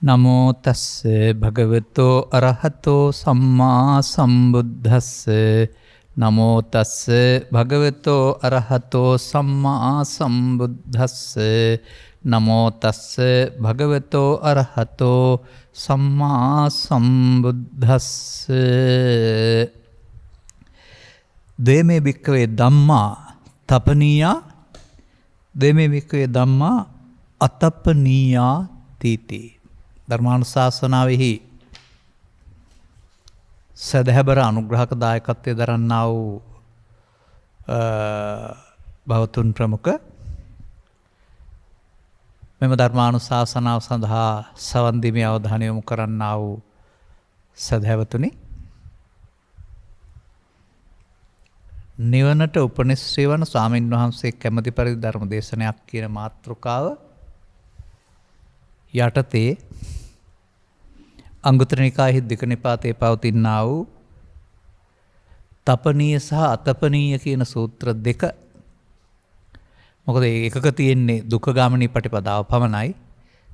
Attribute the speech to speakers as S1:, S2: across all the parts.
S1: නමෝ තස්ස භගවතෝ අරහතෝ සම්මා සම්බුද්දස්ස නමෝ තස්ස භගවතෝ අරහතෝ සම්මා සම්බුද්දස්ස නමෝ තස්ස භගවතෝ අරහතෝ සම්මා සම්බුද්දස්ස දේමේ භික්ඛවේ ධම්මා තපනීයා දේමේ භික්ඛවේ ධම්මා අතපනීයා තීති ධර්මානුශාසනාවෙහි සදහැබර අනුග්‍රහක දායකත්වය දරන්නා වූ භවතුන් ප්‍රමුඛ මෙම ධර්මානුශාසනාව සඳහා සවන් දීමේ අවධානය යොමු කරන්නා වූ සදහැවතුනි, නිවනට උපනිශ්‍රේ වන ස්වාමීන් වහන්සේ කැමැති පරිදි ධර්ම දේශනයක් කියන මාතෘකාව යටතේ අංගුත්තර නිකායෙහි දෙක නිපාතේ පවතිනා වූ තපනීය සහ අතපනීය කියන සූත්‍ර දෙක, මොකද එකක තියෙන්නේ දුක්ඛගාමිනී ප්‍රතිපදාව පමණයි,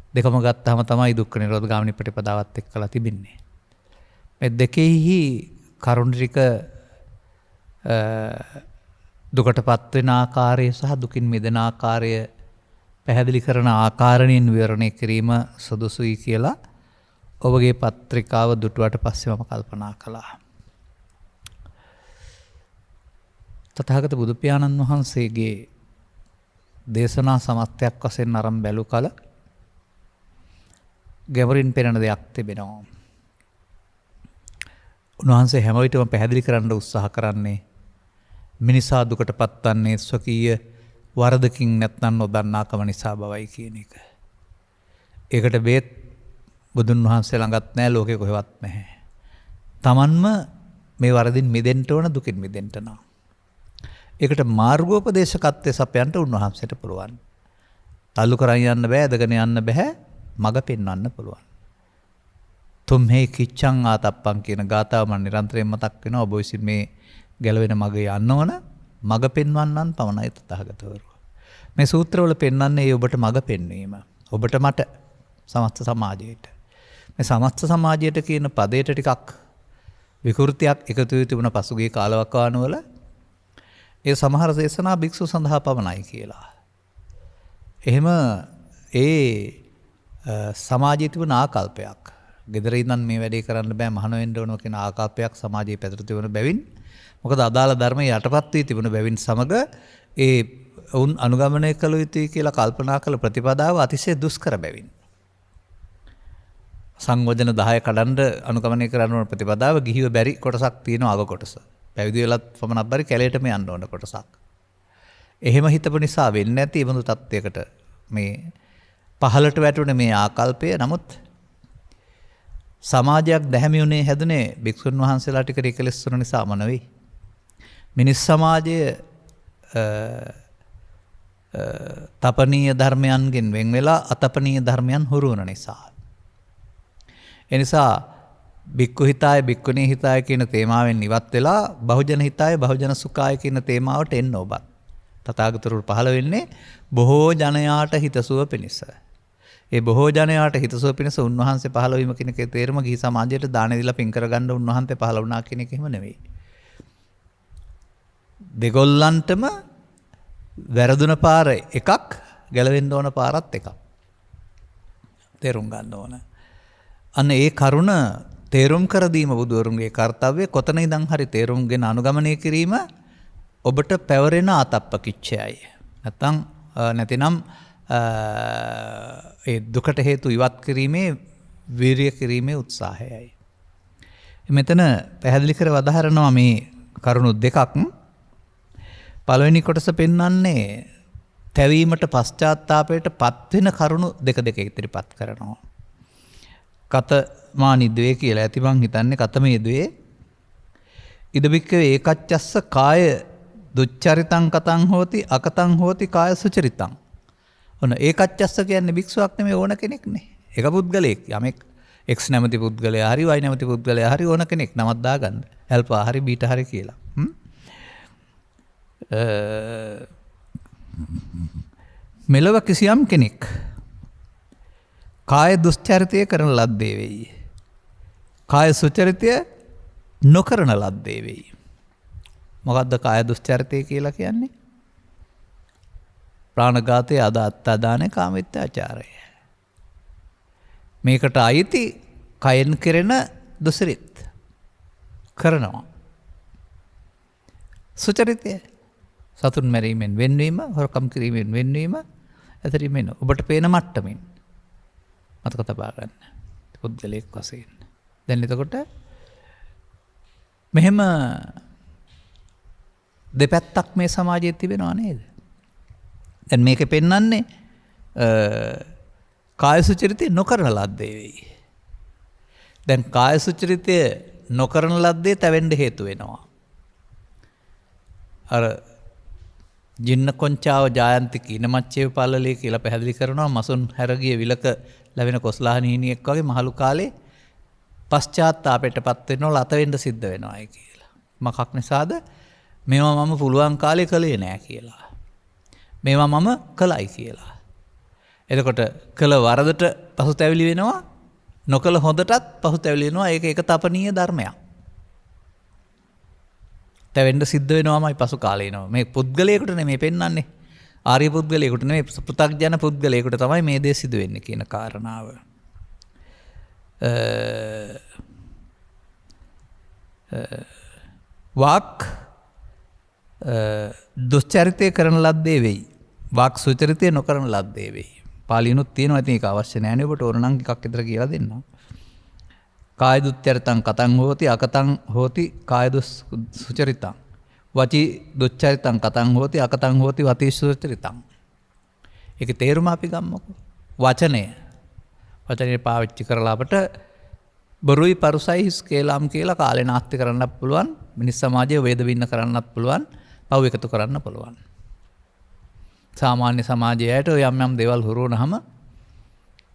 S1: දෙකම ගත්තාම තමයි දුක්ඛ නිරෝධ ගාමිනී ප්‍රතිපදාවත් එක්කලා තිබෙන්නේ. මේ දෙකෙහි කරුණ ටික දුකටපත් වෙන ආකාරය සහ දුකින් මිදෙන ආකාරය පැහැදිලි කරන ආකාරණයෙන් විවරණය කිරීම සුදුසුයි කියලා ඔබගේ පත්‍රිකාව දුටුවට පස්සේ මම කල්පනා කළා. තථාගත බුදු පියාණන් වහන්සේගේ දේශනා සමස්තයක් වශයෙන් අරන් බැලු කල ගැඹුරින් පෙනෙන දෙයක් තිබෙනවා. උන්වහන්සේ හැම විටම පැහැදිලි කරන්න උත්සාහ කරන්නේ මිනිසා දුකට පත්වන්නේ ස්වකීය වරදකින් නැත්නම් නොදන්නාකම නිසා බවයි කියන එක. ඒකට බේත් බුදුන් වහන්සේ ළඟත් නැහැ, ලෝකේ කොහෙවත් නැහැ. Tamanම මේ වරදින් මිදෙන්න ඕන, දුකින් මිදෙන්න නම්. ඒකට මාර්ගෝපදේශකත්වයේ සපයන්න උන්වහන්සේට පුළුවන්. තල්ලු කරන් යන්න බෑ, ඇදගෙන යන්න බෑ, මඟ පෙන්වන්න පුළුවන්. තුම්හේ කිච්ඡං ආතප්පං කියන ගාථාව මම නිරන්තරයෙන් මතක් වෙනවා. ඔබ විසින් මේ ගැලවෙන මඟ යන්න ඕන, මඟ පෙන්වන්නන් පමණයි තථාගතවරු. මේ සූත්‍රවල පෙන්වන්නේ ඔබට මඟ පෙන්වීම. ඔබට, මට, සමස්ත සමාජයට. මේ සමස්ත සමාජයට කියන පදයට ටිකක් විකෘතියක් එකතු වී තිබුණ පසුගිය කාලවකවානුවල ඒ සමහර දේශනා භික්ෂු සඳහා පමණයි කියලා. එහෙම ඒ සමාජයේ තිබුණ ආකල්පයක්. ගෙදර ඉඳන් මේ වැඩේ කරන්න බෑ, මහාන වෙන්න ඕන කියන ආකල්පයක් සමාජයේ පැතිර තිබුණ බැවින්, මොකද අදාළ ධර්මයේ යටපත් වී තිබුණ බැවින් සමග ඒ වුන් අනුගමනය කළ යුතුයි කියලා කල්පනා කළ ප්‍රතිපදාව අතිශය දුෂ්කර බැවින්, සංයෝජන 10 කඩන්න අනුගමනය කරන්න ඕන ප්‍රතිපදාව ගිහිව බැරි කොටසක් තියෙනවා. අග කොටස පැවිදි වෙලත් පමණක් බැරි කැලේටම යන්න ඕන කොටසක්. එහෙම හිතපු නිසා වෙන්නේ නැති ඒ බඳු තත්යකට මේ පහළට වැටුනේ මේ ආකල්පය. නමුත් සමාජයක් දැහැමිුනේ හැදුනේ භික්ෂුන් වහන්සේලා ටික රිකලස් වන නිසාම නෙවෙයි. මිනිස් සමාජයේ තපනීය ධර්මයන්ගෙන් වෙන් වෙලා අතපනීය ධර්මයන් හුරු වන නිසා. එනිසා භික්ඛු හිතාය භික්ඛුණී හිතාය කියන තේමාවෙන් ඉවත් වෙලා බහුජන හිතාය බහුජන සුඛාය කියන තේමාවට එන්න ඔබත්. තථාගතවරු පහළ වෙන්නේ බොහෝ ජනයාට හිතසුව පිණිස. ඒ බොහෝ ජනයාට හිතසුව පිණිස උන්වහන්සේ පහළ වීම කියන එකේ තේරුම ගිහි සමාජයට දාන දීලා පින් කරගන්න උන්වහන්සේ පහළ වුණා කියන එක එහෙම නෙවෙයි. දෙගොල්ලන්ටම වැරදුන පාර එකක්, ගැලවෙන්න ඕන පාරත් එකක්. තේරුම් ගන්න ඕන. අන්න ඒ කරුණ තේරුම් කර දීම බුදුවරුන්ගේ කාර්යය. කොතන ඉඳන් හරි තේරුම්ගෙන අනුගමනය කිරීම ඔබට පැවරෙන ආතප්පකිච්ඡයයි. නැතිනම් ඒ දුකට හේතු ඉවත් කිරීමේ වීරිය කිරීමේ උත්සාහයයි. මෙතන පැහැදිලි කර වදාහරනවා මේ කරුණු දෙකක්. පළවෙනි කොටස පෙන්වන්නේ තැවීමට පශ්චාත්තාපයට පත්වෙන කරුණු දෙක ඉදිරිපත් කරනවා. කතමානි ද්වේ කියලා ඇති මං හිතන්නේ කතමේ ද්වේ ඉද බික්කවේ ඒකච්චස්ස කාය දුච්චරිතං කතං හෝති අකතං හෝති කාය සුචරිතං. ඔන්න ඒකච්චස්ස කියන්නේ භික්ෂුවක් නෙමෙයි, ඕන කෙනෙක් නේ. එක පුද්ගලයෙක්, යමෙක් X නැමැති පුද්ගලයා හරි Y නැමැති පුද්ගලයා හරි ඕන කෙනෙක් නමක් දාගන්න. ඇල්ෆා හරි බීටා හරි කියලා. මෙලව කිසියම් කෙනෙක් කාය දුස්චරිතය කරන ලද්දේ වෙයි. කාය සුචරිතය නොකරන ලද්දේ වෙයි. මොකද්ද කාය දුස්චරිතය කියලා කියන්නේ? ප්‍රාණඝාතය, අදාත්තාදානය, කාමීත්‍යාචාරය. මේකට අයිති කයෙන් කෙරෙන දුසිරිත කරනවා. සුචරිතය සතුන් මැරීමෙන් වෙන්වීම, හොරකම් කිරීමෙන් වෙන්වීම, ඇතරීමෙන් ඔබට පේන මට්ටමින් මතක තබා ගන්න. පුද්ගලයෙක් වශයෙන්. දැන් එතකොට මෙහෙම දෙපැත්තක් මේ සමාජයේ තිබෙනවා නේද? දැන් මේකේ පෙන්වන්නේ කාය සුචරිතය නොකරන ලද්දේ වෙයි. දැන් කාය සුචරිතය නොකරන ලද්දේ තැවෙන්න හේතු වෙනවා. අර ජින්න කොංචාව ජායන්ති කීන මච්චේ පල්ලලේ කියලා පැහැදිලි කරනවා. මසුන් හැරගිය විලක ලැබෙන කොස්ලාහන හිණියෙක් වගේ මහලු කාලේ පශ්චාත්තාපයටපත් වෙනවල අත වෙන්න සිද්ධ වෙනවායි කියලා. මොකක් නිසාද? මේවා මම පුළුවන් කාලේ කළේ නෑ කියලා. මේවා මම කළයි කියලා. එතකොට කළ වරදට පසුතැවිලි වෙනවා, නොකළ හොඳටත් පසුතැවිලි වෙනවා. ඒක එක තපනීය ධර්මයක්. තැවෙන්න සිද්ධ වෙනවාමයි පසු කාලේ එනවා. මේ පුද්ගලයෙකුට නෙමෙයි පෙන්වන්නේ. ආර්ය පුද්ගලයෙකුට නෙමෙයි, පෘථග්ජන පුද්ගලයෙකුට තමයි මේ දේ සිදු වෙන්නේ කියන කාරණාව. වාක් දුස්චරිතය කරන ලද්දේ වෙයි. වාක් සුචරිතය නොකරන ලද්දේ වෙයි. පාලියනුත් තියෙනවා. ඉතින් ඒක අවශ්‍ය නැහැ නේ ඔබට. ඕන නම් එකක් විතර කියලා දෙන්න. කාය දුස්චරිතං කතං හෝති අකතං හෝති කාය සුචරිතං. වචී දුස්චරිතං කතං හෝති අකතං හෝති වචී සුචරිතං. ඒකේ තේරුම අපි ගමුකෝ. වචනේ පාවිච්චි කරලා අපට බොරුයි පරුසයි හිස් කේලම් කියලා කාලේ නාස්ති කරන්නත් පුළුවන්. මිනිස් සමාජයේ වේද වින්න කරන්නත් පුළුවන්. පව් එකතු කරන්න පුළුවන්. සාමාන්‍ය සමාජයට යම් යම් දේවල් හුරු වුණාම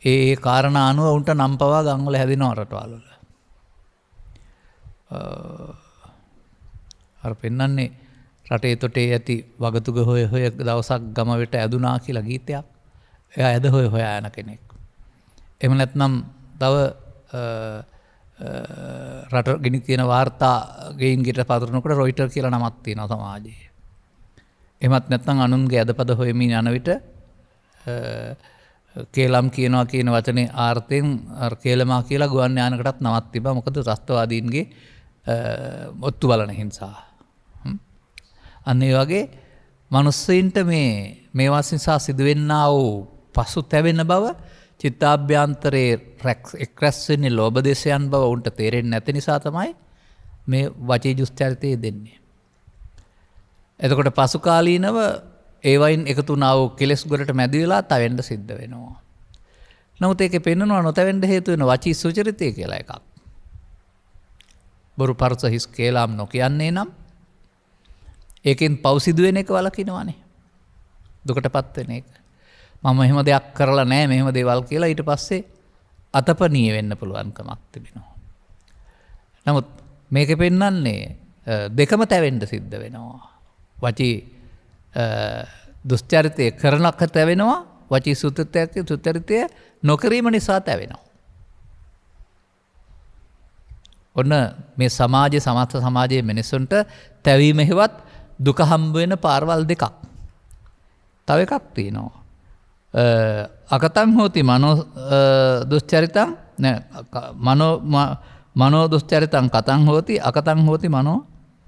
S1: ඒ කාරණා අනුව උන්ට නම් පවා ගම්වල හැදෙනවා රටවල් වල. අර පෙන්නන්නේ රටේ තොටේ ඇති වගතුග හොය හොය දවසක් ගම වෙට ඇදුනා කියලා ගීතයක්. එයා ඇද හොය හොයා යන කෙනෙක්. එහෙම නැත්නම් තව රට ගිනි තියෙන වාර්තා ගෙයින් ගෙට පතුරනකොට රොයිටර් කියලා නමක් තියෙනවා සමාජයේ. එහෙමත් නැත්නම් අනුන්ගේ ඇදපද හොයමින් යන විට කේලම් කියනවා කියන වචනේ ආර්ථයෙන් කේලමා කියලා ගුවන් යානකටත් නමක් තිබ්බා. මොකද ත්‍රස්තවාදීන්ගේ ඔත්තු බලන හිංසා. අන්න ඒ වගේ මිනිස්සුන්ට මේවා නිසා සිදුවෙන්නා වූ පසුතැවෙන බව, චිත්තාභ්‍යන්තරයේ එක්රැස් වෙන්නේ ලෝභ දේශයන් බව උන්ට තේරෙන්නේ නැති නිසා තමයි මේ වචී දුස්චරිතය දෙන්නේ. එතකොට පසු කාලීනව ඒවයින් එකතු වුණා වූ කෙලෙස් ගොඩට මැදි වෙලා තවෙන්න සිද්ධ වෙනවා. නමුත් ඒකේ පෙන්නනවා නොතවෙන්න හේතු වෙන වචී සුචරිතය කියලා එකක්. බොරු පරුස හිස් කේලම් නොකියන්නේ නම් ඒකෙන් පව් සිදු වෙන එක වලකිනවනේ. දුකටපත් වෙන එක. මම එහෙම දෙයක් කරලා නැහැ මෙහෙම දේවල් කියලා ඊට පස්සේ අතපනීය වෙන්න පුළුවන්කමක් තිබෙනවා. නමුත් මේකේ පෙන්නන්නේ දෙකම තැවෙන්න සිද්ධ වෙනවා. වචී දුස්චරිතය කරනක තැවෙනවා, වචී සුචරිතය නොකිරීම නිසා තැවෙනවා. ඔන්න මේ සමාජයේ සමස්ත සමාජයේ මිනිසුන්ට තැවීම හේවත් දුක හම්බ වෙන පාරවල් දෙකක්. තව එකක් තියෙනවා. අකතං හෝති මනෝ දුස්චරිතං මනෝ දුස්චරිතං කතං හෝති අකතං හෝති මනෝ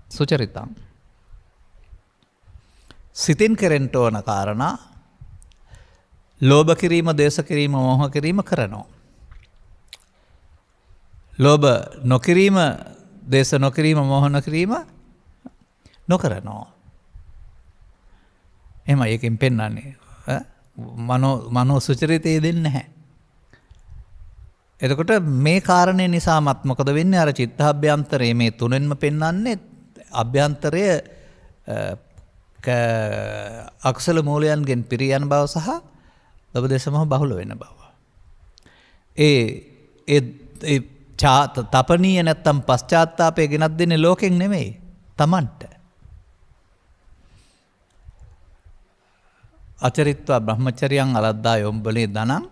S1: සුචරිතං. සිතින් කෙරෙන්න ඕන කාරණා ලෝභ කිරීම, දේශ කිරීම, මෝහ කිරීම කරනවා. ලෝභ නොකිරීම, දේශ නොකිරීම, මෝහ නොකිරීම නොකරනවා. එහෙම එකෙන් පෙන්වන්නේ මනෝ සුචරිතය දෙන්නේ නැහැ. එතකොට මේ කාරණේ නිසාමත් මොකද වෙන්නේ? අර චිත්තාභ්‍යන්තරයේ මේ තුනෙන්ම පෙන්වන්නේ අභ්‍යන්තරය අකුසල මූලයන්ගෙන් පිරී යන බව සහ ලෝභ දේශ මොහ බහුල වෙන බව. ඒ තපනීය නැත්තම් පශ්චාත්තාපය ගෙනත් දෙන්නේ ලෝකෙන් නෙමෙයි, Tamanට. අචරිත්වා බ්‍රහ්මචර්යං අලද්දා යොම්බලේ දනං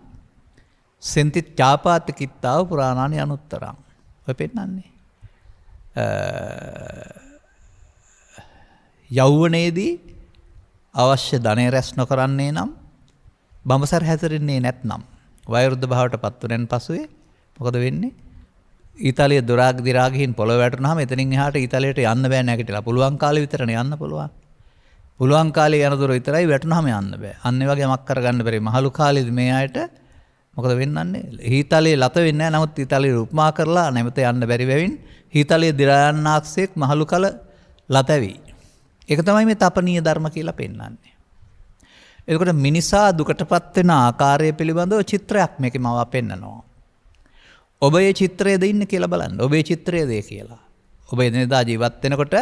S1: සෙන්ති චාපාති කිත්තාව පුරාණානි අනුත්තරං. ඔය පෙන්නන්නේ. යෞවනයේදී අවශ්‍ය ධනය රැස් නොකරන්නේ නම් බඹසර හැසිරෙන්නේ නැත්නම් වයෝවෘද්ධ භාවයට පත් වුණෙන් පසුවේ මොකද වෙන්නේ? ඊතාලිය දිරා ගිහින් පොළොව වැටුනහම එතනින් එහාට ඊතාලියට යන්න බෑ නැගිටලා. පුළුවන් කාලේ විතරනේ යන්න පුළුවන්. පුළුවන් කාලේ යන දුර විතරයි වැටුනහම යන්න බෑ. අන්න ඒ වගේ යමක් කරගන්න බැරි මහලු කාලේදී මේ අයට මොකද වෙන්නන්නේ? ඊතාලියේ ලත වෙන්නේ නැහැ. නමුත් ඊතාලිය උපමා කරලා නැවත යන්න බැරි වෙමින් ඊතාලිය දිරා යන්නාක්සෙක් මහලු කල ලතවි. ඒක තමයි මේ තපනීය ධර්ම කියලා පෙන්වන්නේ. එතකොට මිනිසා දුකටපත් වෙන ආකාරය පිළිබඳව චිත්‍රයක් මේකේ මම පෙන්නනවා. ඔබ ඒ චිත්‍රයේද ඉන්නේ කියලා බලන්න. ඔබේ චිත්‍රයේද කියලා. ඔබ එදිනෙදා ජීවත් වෙනකොට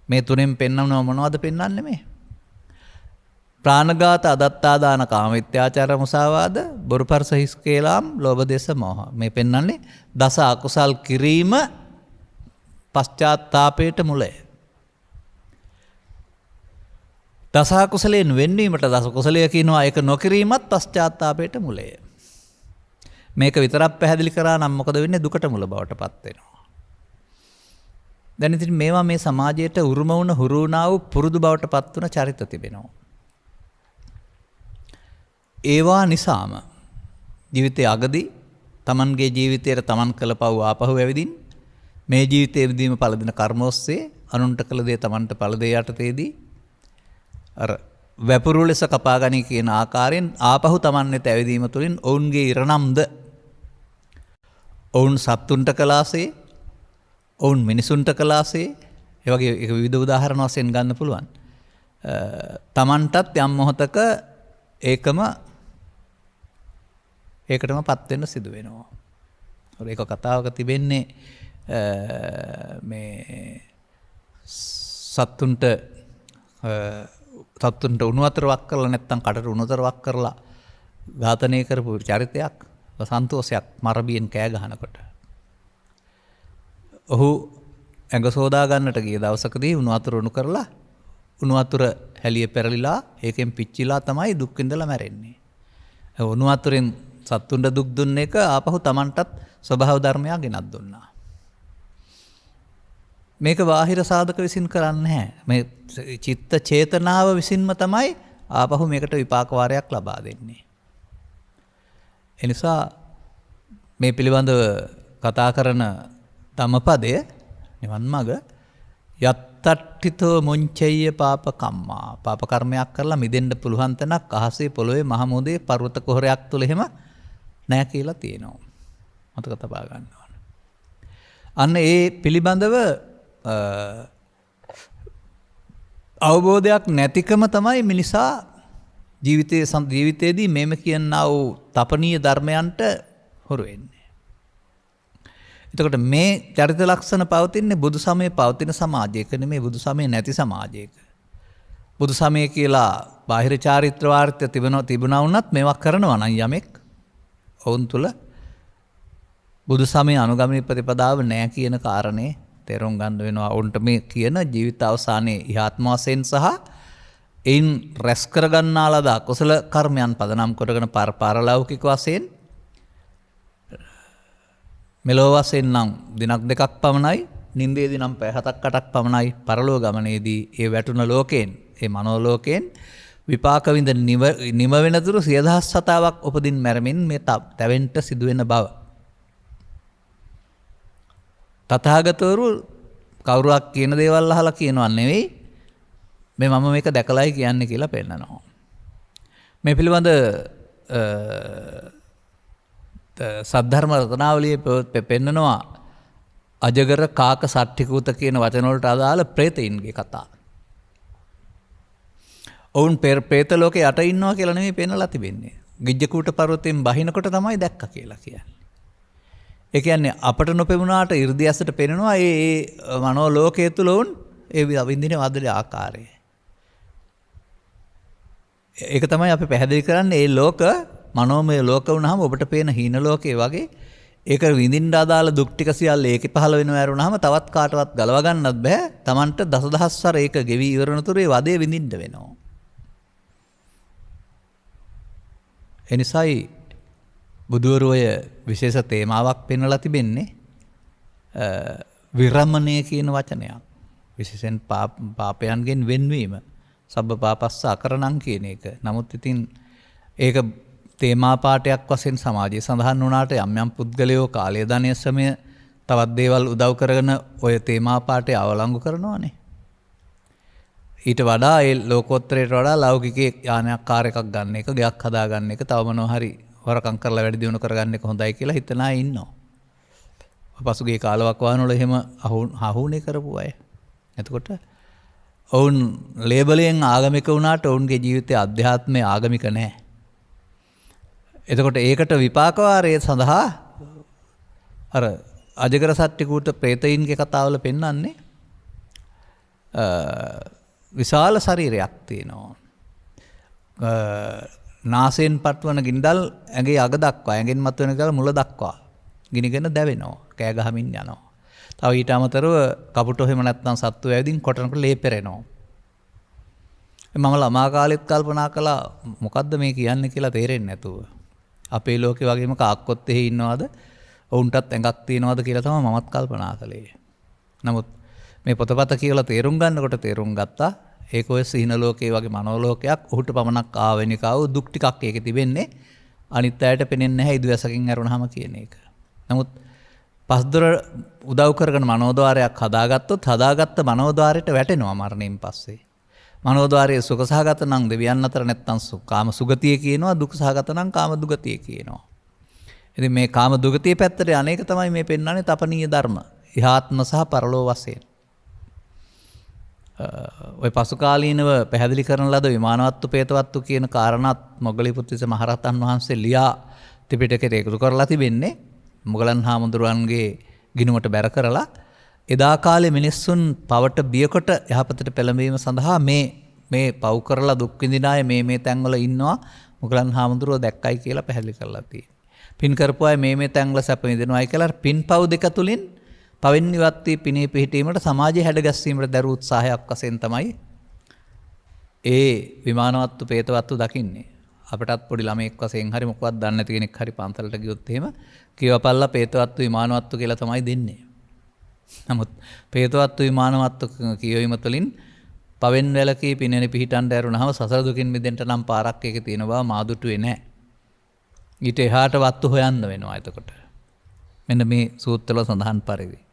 S1: මේ තුනෙන් පෙන්වනව මොනවද පෙන්වන්නේ මේ? ප්‍රාණඝාත, අදත්තාදාන, කාමමිත්‍යාචාර, මුසාවාද, බොරුපරස, හිස් කේලාම්, ලෝභ, දේශ, මෝහ. මේ පෙන්වන්නේ දස අකුසල් කිරීම පශ්චාත්තාපයට මුලය. දස අකුසලයෙන් වෙන්වීමට දස කුසලය කියනවා. ඒක නොකිරීමත් පශ්චාත්තාපයට මුලය. මේක විතරක් පැහැදිලි කරා නම් මොකද වෙන්නේ? දුකට මුල බවට පත් වෙනවා. දැන් ඉතින් මේවා මේ සමාජයට උරුම වුණ හුරු වුණා වූ පුරුදු බවට පත් වුණ චරිත තිබෙනවා. ඒවා නිසාම ජීවිතයේ අගදී Tamanගේ ජීවිතයට Taman කළ පව් ආපහු ඇවිදින් මේ ජීවිතයේ විදීම පළදින කර්ම ඔස්සේ අනුන්ට කළ දේ Tamanට පළ දේ යටතේදී අර වැපුරු ලෙස කපාගනි කියන ආකාරයෙන් ආපහු Taman වෙත ඇවිදීම තුළින් ඔවුන්ගේ ඉරණම්ද ඔවුන් සත්තුන්ට කලාසේ ඔවුන් මිනිසුන්ට කලාසේ ඒ වගේ විවිධ උදාහරණ වශයෙන් ගන්න පුළුවන්. Tamanටත් යම් මොහතක ඒකටම පත් වෙන්න සිදු වෙනවා. ඒක කතාවක තිබෙන්නේ මේ සත්තුන්ට උණු වතුර වක් කරලා නැත්නම් කටට උණු වතුර වක් කරලා ඝාතනය කරපු චරිතයක් සන්තෝෂයක් මරබියෙන් කෑ ගහනකොට. ඔහු ඇඟ සෝදා ගන්නට ගිය දවසකදී උණු වතුර උණු කරලා උණු වතුර හැලිය පෙරලිලා ඒකෙන් පිච්චිලා තමයි දුක් විඳලා මැරෙන්නේ. උණු වතුරෙන් සත්තුන්ට දුක් දුන්න එක ආපහු Tamanටත් ස්වභාව ධර්මයක් ගෙනත් දුන්නා. මේක බාහිර සාධක විසින් කරන්නේ නැහැ. මේ චිත්ත චේතනාව විසින්ම තමයි ආපහු මේකට විපාක වාරයක් ලබා දෙන්නේ. ඒ නිසා මේ පිළිබඳව කතා කරන ධම්මපදය නිවන් මඟ යත්තට්ඨිතෝ මුංචෙය්‍ය පාප කම්මා. පාප කර්මයක් කරලා මිදෙන්න පුළුවන් තැනක් අහසේ පොළොවේ මහ මුහුදේ පර්වත කොහරයක් තුල එහෙම නැහැ කියලා තියෙනවා. මතක තබා ගන්න ඕන. අන්න ඒ පිළිබඳව අවබෝධයක් නැතිකම තමයි මිනිසා ජීවිතයේදී මේම කියනා වූ තපනීය ධර්මයන්ට හුරු වෙන්නේ. එතකොට මේ චරිත ලක්ෂණ පවතින්නේ බුදු සමයේ පවතින සමාජයක නෙමෙයි බුදු සමයේ නැති සමාජයක. බුදු සමය කියලා බාහිර චාරිත්‍ර වාර්ත්‍ය තිබුණා වුණත් මේවා කරනවා නම් යමෙක් ඔවුන් තුල බුදු සමයේ අනුගමනීය ප්‍රතිපදාව නැහැ කියන කාරණේ තේරුම් ගන්න වෙනවා. ඔවුන්ට මේ කියන ජීවිත අවසානයේ ඉහාත්ම වශයෙන් සහ එයින් රැස් කරගන්නා ලද අකුසල කර්මයන් පදනම් කොටගෙන පාරලෞකික වශයෙන් මෙලොව වශයෙන් නම් දිනක් දෙකක් පමණයි, නින්දේදී නම් පැය 7ක් 8ක් පමණයි, පරලෝක ගමනේදී ඒ වැටුණ ලෝකයෙන්, ඒ මනෝලෝකයෙන් විපාක විඳ නිම වෙන තුරු 100,000 සතාවක් උපදින් මැරමින් මේ තැවෙන්ට සිදුවෙන බව. තථාගතවරු කවුරුවක් කියන දේවල් අහලා කියනවා නෙවෙයි, මේ මම මේක දැකලායි කියන්නේ කියලා පෙන්නනවා. මේ පිළිබඳ සද්ධර්ම රත්නාවලියේ පෙන්නනවා අජගර කාක සට්ඨිකූත කියන වචන වලට අදාළ ප්‍රේතයින්ගේ කතා. ඔවුන් ප්‍රේත ලෝකේ යට ඉන්නවා කියලා නෙමෙයි පෙන්නලා තිබෙන්නේ. ගිජ්ජකූට පර්වතයෙන් බහිනකොට තමයි දැක්කා කියලා කියන්නේ. ඒ කියන්නේ අපට නොපෙමුණාට 이르දි ඇසට පෙනෙනවා ඒ මනෝ ලෝකයේ තුල උන් ඒ විඳින වදලේ ආකාරය. ඒක තමයි අපි පැහැදිලි කරන්නේ. ඒ ලෝක මනෝමය ලෝක වුණාම ඔබට පේන හීන ලෝකයේ වගේ ඒක විඳින්න අදාළ දුක් ටික සියල්ල ඒකේ පහළ වෙනවා වරුණාම තවත් කාටවත් ගලව ගන්නත් බෑ. Tamanට දසදහස්වර ඒක ගෙවි ඉවරනතුරු ඒ වදේ විඳින්න වෙනවා. එනිසායි බුදුවරු ඔය විශේෂ තේමාවක් පෙන්වලා තිබෙන්නේ විරමණය කියන වචනයක්. විශේෂයෙන් පාපයන්ගෙන් වෙන්වීම. සබ්බ පාපස්ස අකරණං කියන එක. නමුත් ඉතින් ඒක තේමා පාඨයක් වශයෙන් සමාජයේ සඳහන් වුණාට යම් යම් පුද්ගලයෝ කාලය ධනය ශ්‍රමය තවත් දේවල් උදව් කරගෙන ඔය තේමා පාඨය අවලංගු කරනවානේ. ඊට වඩා ඒ ලෝකෝත්තරයට වඩා ලෞකිකයේ යානයක් කාර් එකක් ගන්න එක, ගයක් හදා ගන්න එක, තව මොනවා හරි වරකම් කරලා වැඩි දියුණු කරගන්න එක හොඳයි කියලා හිතන අය ඉන්නවා. පසුගිය කාලවක වහනවල එහෙම අහුනේ කරපු අය. එතකොට ඔවුන් ලේබලයෙන් ආගමික වුණාට ඔවුන්ගේ ජීවිතයේ අධ්‍යාත්මය ආගමික නැහැ. එතකොට ඒකට විපාක වාරය සඳහා අර අජගර සත්‍යකූට ප්‍රේතයින්ගේ කතාවල පෙන්වන්නේ විශාල ශරීරයක් තියෙනවා. නාසයෙන් පටවන ගින්දල් ඇඟේ අග දක්වා, ඇඟෙන් මතුවෙන ගින්දල් මුල දක්වා ගිනිගෙන දැවෙනවා, කෑ ගහමින් යනවා. තව ඊට අමතරව කපුටෝ එහෙම නැත්නම් සත්තු ඇවිදින් කොටනකොට ලේ පෙරෙනවා. මම ළමා කාලෙත් කල්පනා කළා මොකද්ද මේ කියන්නේ කියලා තේරෙන්නේ නැතුව. අපේ ලෝකේ වගේම කාක්කොත් එහෙ ඉන්නවද? ඔවුන්ටත් ඇඟක් තියනවද කියලා තමයි මමත් කල්පනා කළේ. නමුත් මේ පොතපත කියලා තේරුම් ගන්නකොට තේරුම් ගත්තා ඒක ඔය සීන ලෝකයේ වගේ මනෝලෝකයක්. ඔහුට පමණක් ආවෙනිකව දුක් ටිකක් ඒකේ තිබෙන්නේ. අනිත් අයට පෙනෙන්නේ නැහැ ඉදුවැසකින් ඇරුණාම කියන එක. නමුත් පස්දොර උදව් කරගෙන මනෝද්වාරයක් හදාගත්තොත් හදාගත්ත මනෝද්වාරයට වැටෙනවා මරණයෙන් පස්සේ. මනෝද්වාරයේ සුඛසහගත නම් දෙවියන් අතර නැත්තම් කාම සුගතිය කියනවා, දුක් සහගත නම් කාම දුගතිය කියනවා. ඉතින් මේ කාම දුගතිය පැත්තට අනේක තමයි මේ පෙන්වන්නේ තපනීය ධර්ම. ඉහාත්ම සහ පරලෝ වශයෙන්. ඔය පසුකාලීනව පැහැදිලි කරන ලද විමානවත්තු පේතවත්තු කියන කාරණාත් මොග්ගලීපුත්තිස්ස මහරහතන් වහන්සේ ලියා ත්‍රිපිටකයට එකතු කරලා තිබෙන්නේ. මුගලන් හාමුදුරුවන්ගේ ගිනුමට බැර කරලා එදා කාලේ මිනිස්සුන් පවට බියකොට යහපතට පෙළඹවීම සඳහා මේ පව් කරලා දුක් විඳින අය මේ තැන්වල ඉන්නවා මුගලන් හාමුදුරුවෝ දැක්කයි කියලා පැහැදිලි කරලා තියෙනවා. පින් කරපු අය මේ තැන්වල සැප විඳිනවායි කියලා පින් පව් දෙක තුලින් පවෙන් ඉවත් වී පිනේ පිහිටීමට සමාජයේ හැඩගැස්වීමට දරු උත්සාහයක් වශයෙන් තමයි ඒ විමානවත්තු පේතවත්තු දකින්නේ. අපටත් පොඩි ළමෙක් වශයෙන් හරි මොකවත් දන්නේ නැති කෙනෙක් හරි පන්සලට ගියොත් එහෙම කියවපල්ලා පේතවත්තු විමානවත්තු කියලා තමයි දෙන්නේ. නමුත් පේතවත්තු විමානවත්තු කියවීම තුළින් පවෙන් වැලකී පිනෙන පිහිටන්න ඇරුණාම සසර දුකින් මිදෙන්න නම් පාරක් එකේ තියෙන බව මාදුටුවේ නැහැ. ඊට එහාට වත්තු හොයන්න වෙනවා එතකොට. මෙන්න මේ සූත්‍රවල සඳහන් පරිදි.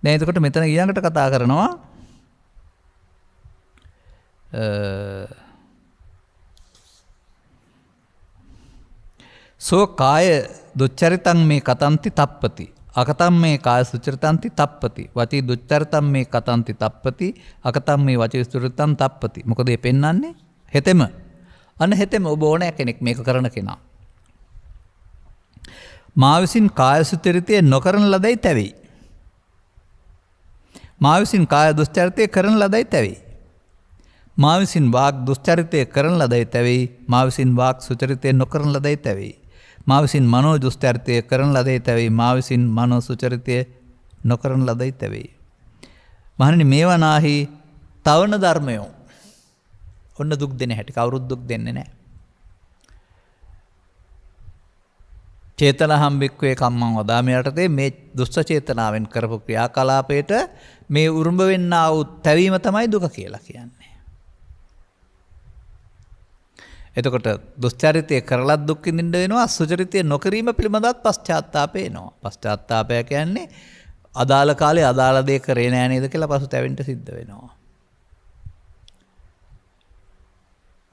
S1: දැන් එතකොට මෙතන ඊළඟට කතා කරනවා සෝ කාය දුච්චරිතං මේ කතන්ති තප්පති අකතම් මේ කාය සුචරිතන්ති තප්පති වචී දුච්චරිතං මේ කතන්ති තප්පති අකතම් මේ වචී සුචරිතං තප්පති. මොකද මේ පෙන්වන්නේ හෙතෙම හෙතෙම ඔබ ඕනෑ කෙනෙක් මේක කරන කෙනා මා විසින් කාය සුචරිතය නොකරන ලදයි තැවෙයි. මා විසින් කාය දුස්චරිතය කරන ලදයි තැවෙයි. මා විසින් වාග් දුස්චරිතය කරන ලදයි තැවෙයි. මා විසින් වාග් සුචරිතය නොකරන ලදයි තැවෙයි. මා විසින් මනෝ දුස්චරිතය කරන ලදයි තැවෙයි. මා විසින් මනෝ සුචරිතය නොකරන ලදයි තැවෙයි. මහණෙනි මේවා නාහි තවන ධර්මයෝ. ඔන්න දුක් දෙන හැටි කවුරුත් දුක් දෙන්නේ නැහැ. චේතනහම් බික්වේ කම්මං වදාමි යටතේ මේ දුෂ්ට චේතනාවෙන් කරපු ක්‍රියාකලාපයට මේ උරුඹ වෙන්නා වූ තැවීම තමයි දුක කියලා කියන්නේ. එතකොට දුස්චරිතය කරලත් දුක් විඳින්න වෙනවා, සුචරිතය නොකිරීම පිළිබඳවත් පශ්චාත්තාපය එනවා. පශ්චාත්තාපය කියන්නේ අදාළ කාලේ අදාළ දේ කරේ නෑ නේද කියලා පසු තැවෙන්න සිද්ධ වෙනවා.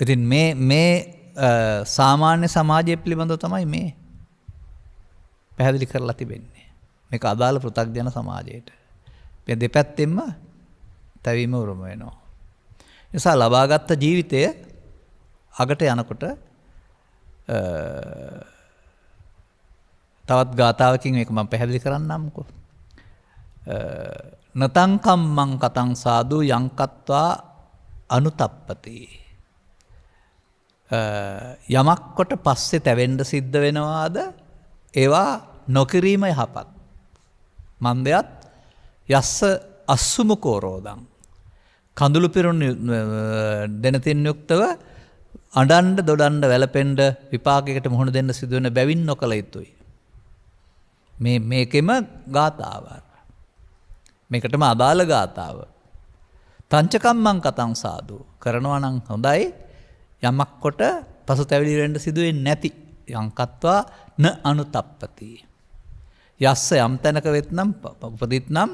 S1: ඉතින් මේ සාමාන්‍ය සමාජය පිළිබඳව තමයි මේ පැහැදිලි කරලා තිබෙන්නේ. මේක අදාළ පෘථග්ජන සමාජයට. මේ දෙපැත්තෙන්ම තැවීම උරුම වෙනවා. නිසා ලබාගත් ජීවිතය අගට යනකොට තවත් ගාථාවකින් මේක මම පැහැදිලි කරන්නම්කෝ. නතං කම්මං කතං සාදු යංකත්වා අනුතප්පති. යමක් කොට පස්සේ තැවෙන්න සිද්ධ වෙනවාද ඒවා නොකිරීම යහපත්. මන්දයත් යස්ස අස්සුමුකෝ රෝදං. කඳුළු පිරුණු දෙනතින් යුක්තව අඬන්න දොඩන්න වැළපෙන්න විපාකයකට මුහුණ දෙන්න සිදුවෙන බැවින් නොකළ යුතුයි. මේකෙම ගාථාව. මේකටම අදාළ ගාථාව. තංචකම්මං කතං සාදු කරනවා නම් හොඳයි යමක් කොට පසුතැවිලි වෙන්න සිදුවෙන්නේ නැති යංකත්වා න අනුතප්පති. යස්ස යම් තැනක වෙත්නම් උපදිත්නම්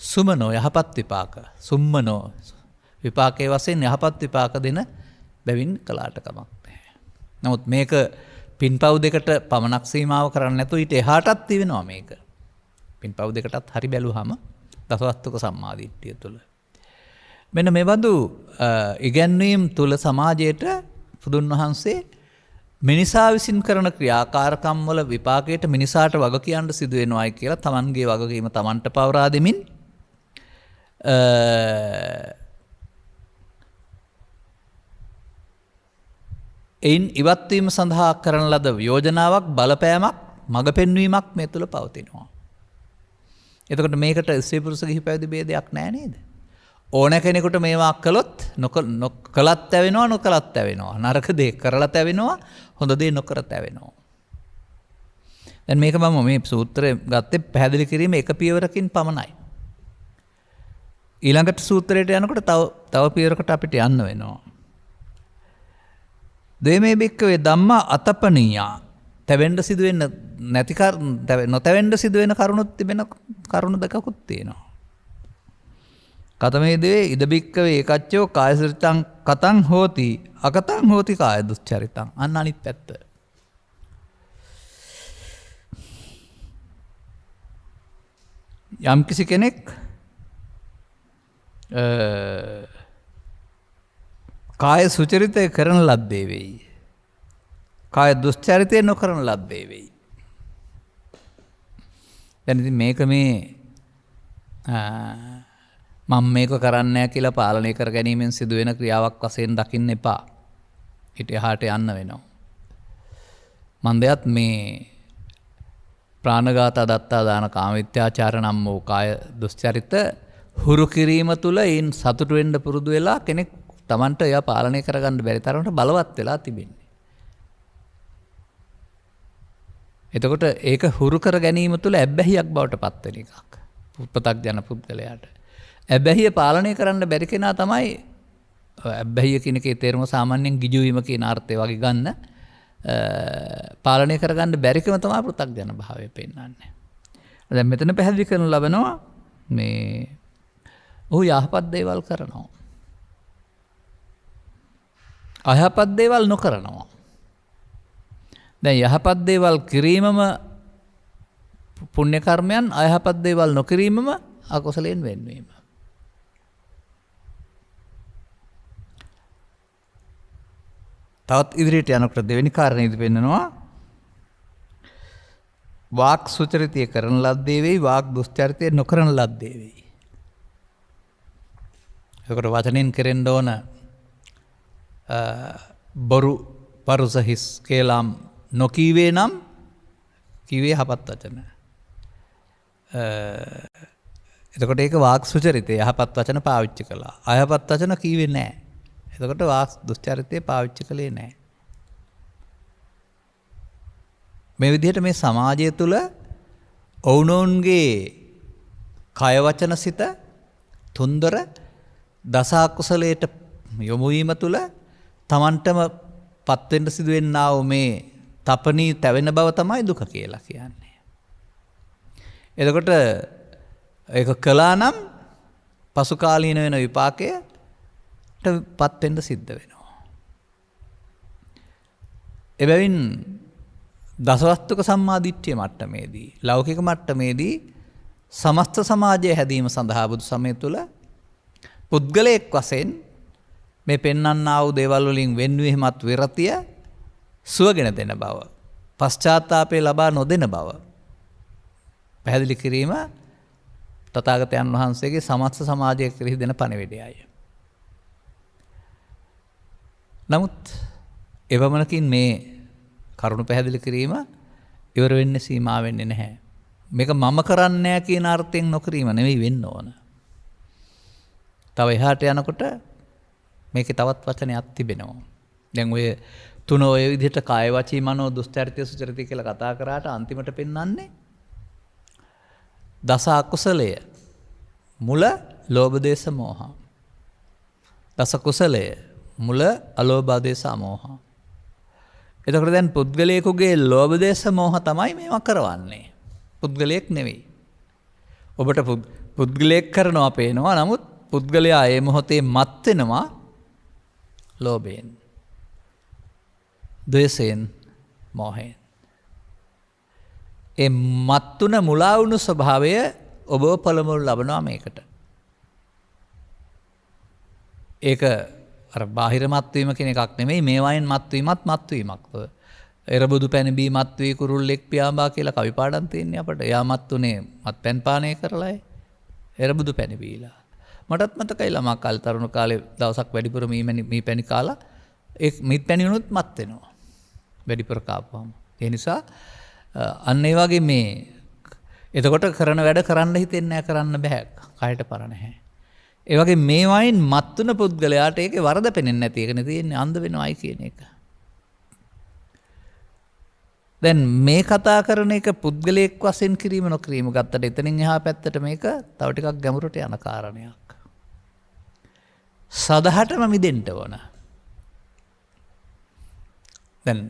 S1: සුමනෝ යහපත් විපාක සුම්මනෝ විපාකයේ වශයෙන් යහපත් විපාක දෙන බැවින් කළාට කමක් නැහැ. නමුත් මේක පින්පව් දෙකට පමණක් සීමාව කරන්නේ නැතුව ඊට එහාටත් තිබෙනවා මේක. පින්පව් දෙකටත් හරි බැලුවම දසවස්තුක සම්මාදිට්ඨිය තුළ. මෙන්න මේ බඳු ඉගැන්වීම් තුළ සමාජයට බුදුන් වහන්සේ මිනිසා විසින් කරන ක්‍රියාකාරකම් වල විපාකයට මිනිසාට වග කියන්න සිදු වෙනවායි කියලා තමන්ගේ වගකීම තමන්ට පවරා දෙමින් එයින් ඉවත්වීම සඳහා කරන ලද යෝජනාවක් බලපෑමක් මඟ පෙන්වීමක් මේ තුළ පවතිනවා. එතකොට මේකට ස්ත්‍රී පුරුෂ ගිහි පැවිදි ભેදයක් නැහැ නේද? ඕන කෙනෙකුට මේවා කළොත් නොකලත් ඇවෙනවා නොකලත් ඇවෙනවා. නරක දේ කරලත් ඇවෙනවා හොඳ දේ නොකරත් ඇවෙනවා. දැන් මේක මම මේ සූත්‍රය ගත්තේ පැහැදිලි කිරීම එක පියවරකින් පමණයි. ඊළඟට සූත්‍රයට යනකොට තව පියවරකට අපිට යන්න වෙනවා. දෙමේ බික්කවේ ධම්මා අතපනීයා තැවෙන්න සිදුවෙන්න නැති නොතැවෙන්න සිදුවෙන කරුණුත් තිබෙන කරුණු දෙකකුත් තියෙනවා. කතමේ දේ ඉද බික්කවේ ඒකච්චෝ කායසිරිතං කතං හෝති අකතං හෝති කාය දුස්චරිතං. අන්න අනිත් පැත්ත. යම් කිසි කෙනෙක් කාය සුචරිතය කරන ලද්දේ වෙයි. කාය දුස්චරිතය නොකරන ලද්දේ වෙයි. දැන් ඉතින් මේක මේ මම මේක කරන්නේ නැහැ කියලා පාලනය කර ගැනීමෙන් සිදුවෙන ක්‍රියාවක් වශයෙන් දකින්න එපා. ඊට එහාට යන්න වෙනවා. මන්දයත් මේ ප්‍රාණඝාත අදත්තා දාන කාමවිත්‍යාචාර නම් වූ කාය දුස්චරිත හුරු කිරීම තුළ ඒන් සතුටු වෙන්න පුරුදු වෙලා කෙනෙක් තමන්ට එයා පාලනය කරගන්න බැරි තරමට බලවත් වෙලා තිබෙන්නේ. එතකොට ඒක හුරු කර ගැනීම තුළ ඇබ්බැහියක් බවට පත් වෙන එකක්. පුත්පතක් පුද්ගලයාට. ඇබ්බැහිය පාලනය කරන්න බැරි කෙනා තමයි ඇබ්බැහිය කියන එකේ තේරුම සාමාන්‍යයෙන් ගිජු වීම කියන අර්ථය වගේ ගන්න. පාලනය කරගන්න බැරිකම තමයි පෘථග්ජන භාවය පෙන්වන්නේ. දැන් මෙතන පැහැදිලි කරනු ලබනවා මේ ඔහු යහපත් දේවල් කරනවා. අයහපත් දේවල් නොකරනවා. දැන් යහපත් දේවල් කිරීමම පුණ්‍ය කර්මයන් අයහපත් දේවල් නොකිරීමම අකුසලයෙන් වෙන්වීම. තවත් ඉදිරියට යනකොට දෙවෙනි කාරණේ ඉදි පෙන්නනවා වාක් සුචරිතය කරන ලද්දේ වෙයි වාක් දුස්චරිතය නොකරන ලද්දේ වෙයි. එතකොට වචනෙන් කෙරෙන්න ඕන බොරු පරුස හිස් කේලම් නොකීවේ නම් කිවේ යහපත් වචන. එතකොට ඒක වාක් සුචරිතය යහපත් වචන පාවිච්චි කළා. අයහපත් වචන කීවේ නැහැ. එතකොට වාක් දුස්චරිතය පාවිච්චි කළේ නැහැ. මේ විදිහට මේ සමාජය තුළ ඔවුනොවුන්ගේ කය වචන සිත තුන්දර දස අකුසලයට යොමු වීම තුළ තමන්ටම පත්වෙන්න සිදුවෙන්නා වූ මේ තපනී තැවෙන බව තමයි දුක කියලා කියන්නේ. එතකොට ඒක කළා නම් පසු කාලීන වෙන විපාකයට පත්වෙන්න සිද්ධ වෙනවා. එබැවින් දසවස්තුක සම්මාදිට්ඨිය මට්ටමේදී ලෞකික මට්ටමේදී සමස්ත සමාජය හැදීම සඳහා බුදු සමය තුළ පුද්ගලයෙක් වශයෙන් මේ පෙන්වන්නා වූ දේවල් වලින් වෙන්වීමත් විරතිය සුවගෙන දෙන බව පශ්චාත්තාපය ලබා නොදෙන බව පැහැදිලි කිරීම තථාගතයන් වහන්සේගේ සමස්ත සමාජය කෙරෙහි දෙන පණිවිඩයයි. නමුත් එවමනකින් මේ කරුණු පැහැදිලි කිරීම ඉවර වෙන්නේ සීමා වෙන්නේ නැහැ. මේක මම කරන්නේ නැහැ කියන අර්ථයෙන් නොකිරීම නෙවෙයි වෙන්න ඕන. තව එහාට යනකොට මේකේ තවත් වචනයක් තිබෙනවා. දැන් ඔය තුන ඔය විදිහට කාය වචී මනෝ දුස්චරිතය සුචරිතය කියලා කතා කරාට අන්තිමට පෙන්වන්නේ දස අකුසලය මුල ලෝභ දේශ මෝහ. දස කුසලය මුල අලෝභ දේශ අමෝහ. එතකොට දැන් පුද්ගලයෙකුගේ ලෝභ දේශ මෝහ තමයි මේවා කරවන්නේ. පුද්ගලයෙක් නෙවෙයි. ඔබට පුද්ගලයෙක් කරනවා පේනවා. නමුත් පුද්ගලයා ඒ මොහොතේ මත් වෙනවා ලෝභයෙන්, ද්වේෂයෙන්, මෝහයෙන්. ඒ මත්තුන මුලා වුණු ස්වභාවය ඔබ පළමුව ලබනවා මේකට. ඒක අර බාහිර මත්වීම කියන එකක් නෙමෙයි. මේවායින් මත්වීමත් මත්වීමක්. එරබුදු පැන බී මත්වී කුරුල්ලෙක් පියාඹා කියලා කවි පාඩම් තියෙන්නේ අපට. එයා මත්ුනේ මත් පැන් පානය කරලායි. එරබුදු පැන බීලා. මටත් මතකයි ළමා කාලේ තරුණ කාලේ දවසක් වැඩිපුර මී පැණි කාලා ඒ මී පැණි උනොත් මත් වෙනවා. වැඩිපුර කාපුවම. ඒ නිසා අන්න ඒ වගේ මේ එතකොට කරන වැඩ කරන්න හිතෙන්නේ නැහැ, කරන්න බෑ. කයට පර නැහැ. ඒ වගේ මේ වයින් මත් වෙන පුද්ගලයාට ඒකේ වරද පෙනෙන්නේ නැති එකනේ තියෙන්නේ, අන්ධ වෙනවයි කියන එක. දැන් මේ කතා කරන එක පුද්ගලයෙක් වශයෙන් කිරීම නොකිරීම ගත්තට එතනින් එහා පැත්තට මේක තව ටිකක් ගැඹුරට යන කාරණයක්. සදහටම මිදෙන්න ඕන. දැන්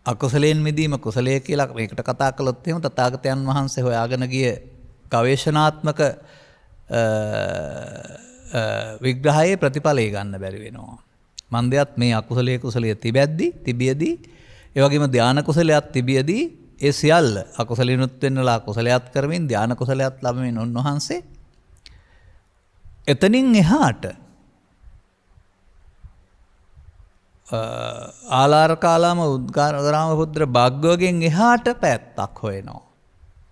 S1: අකුසලයෙන් මිදීම කුසලයේ කියලා මේකට කතා කළොත් එහෙම තථාගතයන් වහන්සේ හොයාගෙන ගිය ගවේෂණාත්මක විග්‍රහයේ ප්‍රතිඵලය ගන්න බැරි වෙනවා. මන්දයත් මේ අකුසලයේ කුසලයේ තිබියදී ඒ වගේම ධානා කුසලයක් තිබියදී ඒ සියල්ල අකුසලිනුත් වෙන්නලා කුසලයක් කරමින් ධානා කුසලයක් ලැබෙමින් උන්වහන්සේ එතනින් එහාට ආලාර කාලාම උද්ගාරාම පුත්‍ර භාග්‍යවගෙන් එහාට පැත්තක් හොයනවා.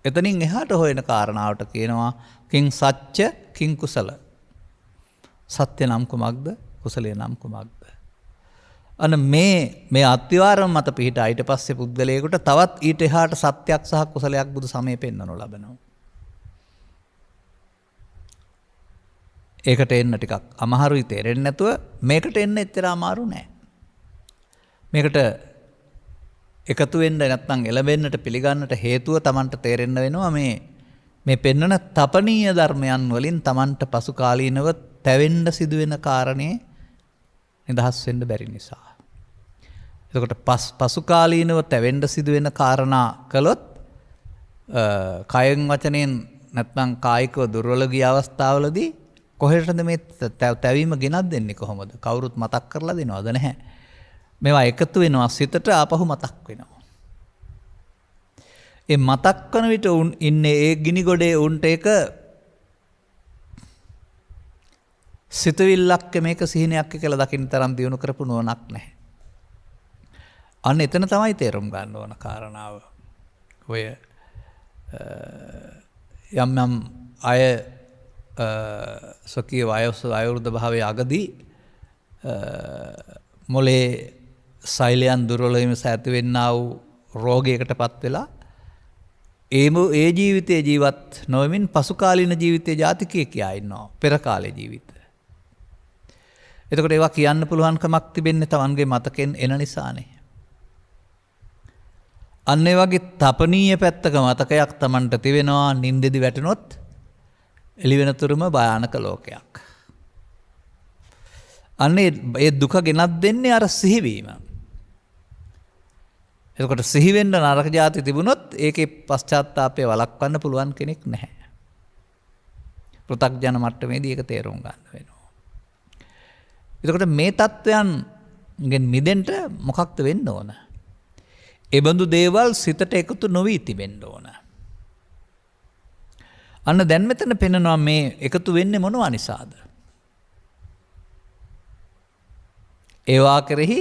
S1: එතනින් එහාට හොයන කාරණාවට කියනවා කිං සච්ච කිං කුසල. සත්‍ය නම් කුමක්ද? කුසලය නම් කුමක්ද? අන්න මේ අත්විවරම මත පිහිටා ඊට පස්සේ පුද්ගලයෙකුට තවත් ඊට එහාට සත්‍යයක් සහ කුසලයක් බුදු සමයේ පෙන්වනු ලබනවා. ඒකට එන්න ටිකක් අමාරුයි තේරෙන්නේ නැතුව මේකට එන්න එච්චර අමාරු නෑ. මේකට එකතු වෙන්න නැත්නම් එළඹෙන්නට පිළිගන්නට හේතුව Tamanට තේරෙන්න වෙනවා මේ පෙන්වන තපනීය ධර්මයන් වලින් Tamanට පසු කාලීනව තැවෙන්න සිදුවෙන කාරණේ නිදහස් වෙන්න බැරි නිසා. එතකොට පසු කාලීනව තැවෙන්න සිදුවෙන කාරණා කළොත් කයෙන් වචනෙන් නැත්නම් කායිකව දුර්වල ගිය අවස්ථාවලදී කොහෙටද මේ තැවීම ගෙනත් දෙන්නේ කොහොමද? කවුරුත් මතක් කරලා දෙනවද? නැහැ. මේවා එකතු වෙනවා සිතට ආපහු මතක් වෙනවා. ඒ මතක් කරන විට උන් ඉන්නේ ඒ ගිනි ගොඩේ උන්ට ඒක සිතවිල්ලක් මේක සිහිනයක් කියලා දකින්න තරම් දියුණු කරපු නුවණක් නැහැ. අන්න එතන තමයි තේරුම් ගන්න ඕන කාරණාව. ඔය යම් අය සොකී වයෝවෘද්ධ භාවයේ අගදී මොලේ සෛලයන් දුර්වල වීම සැති වෙන්නා වූ රෝගයකටපත් වෙලා ඒ ජීවිතයේ ජීවත් නොවෙමින් පසු කාලීන ජීවිතයේ ජාතිකයෙක් කියා ඉන්නවා. පෙර කාලේ ජීවිත. එතකොට ඒවා කියන්න පුළුවන්කමක් තිබෙන්නේ Tamanගේ මතකෙන් එන නිසානේ. අන්න ඒ වගේ තපනීය පැත්තක මතකයක් Tamanට තිබෙනවා. නින්දෙදි වැටුනොත් එළි වෙනතුරුම භයානක ලෝකයක්. අන්න ඒ දුක ගෙනත් දෙන්නේ අර සිහිවීම. එතකොට සිහි වෙන්න නරක જાති තිබුණොත් ඒකේ පශ්චාත්තාපය වළක්වන්න පුළුවන් කෙනෙක් නැහැ. පෘථග්ජන මට්ටමේදී ඒක තේරුම් ගන්න වෙනවා. එතකොට මේ தත්වයන්ගෙන් මිදෙන්න මොකක්ද වෙන්න ඕන? ඒ බඳු දේවල් සිතට එකතු නොවී තිබෙන්න ඕන. අන්න දැන් මෙතන පෙන්වනවා මේ එකතු වෙන්නේ මොනවා නිසාද? ඒවා කෙරෙහි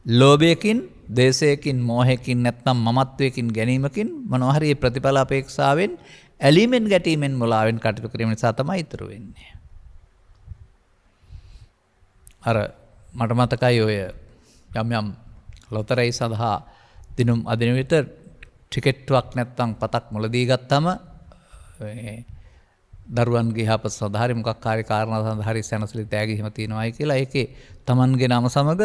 S1: ලෝභයකින්, දේශයකින්, මෝහයකින් නැත්නම් මමත්වයකින් ගැනීමකින් මොනවා හරි ප්‍රතිඵල අපේක්ෂාවෙන් ඇලීමෙන් ගැටීමෙන් මොලාවෙන් කටයුතු කිරීම නිසා තමයි ඉතුරු වෙන්නේ. අර මට මතකයි ඔය යම් ලොතරැයි සඳහා දිනුම් අදින විට ටිකට්ටුවක් නැත්නම් පතක් මුලදී ගත්තම දරුවන්ගේ යහපත සඳහා හරි මොකක් හරි කාරණා සඳහා හරි සැනසෙලි තෑගි හිම තියනවායි කියලා ඒකේ Tamanගේ නම සමග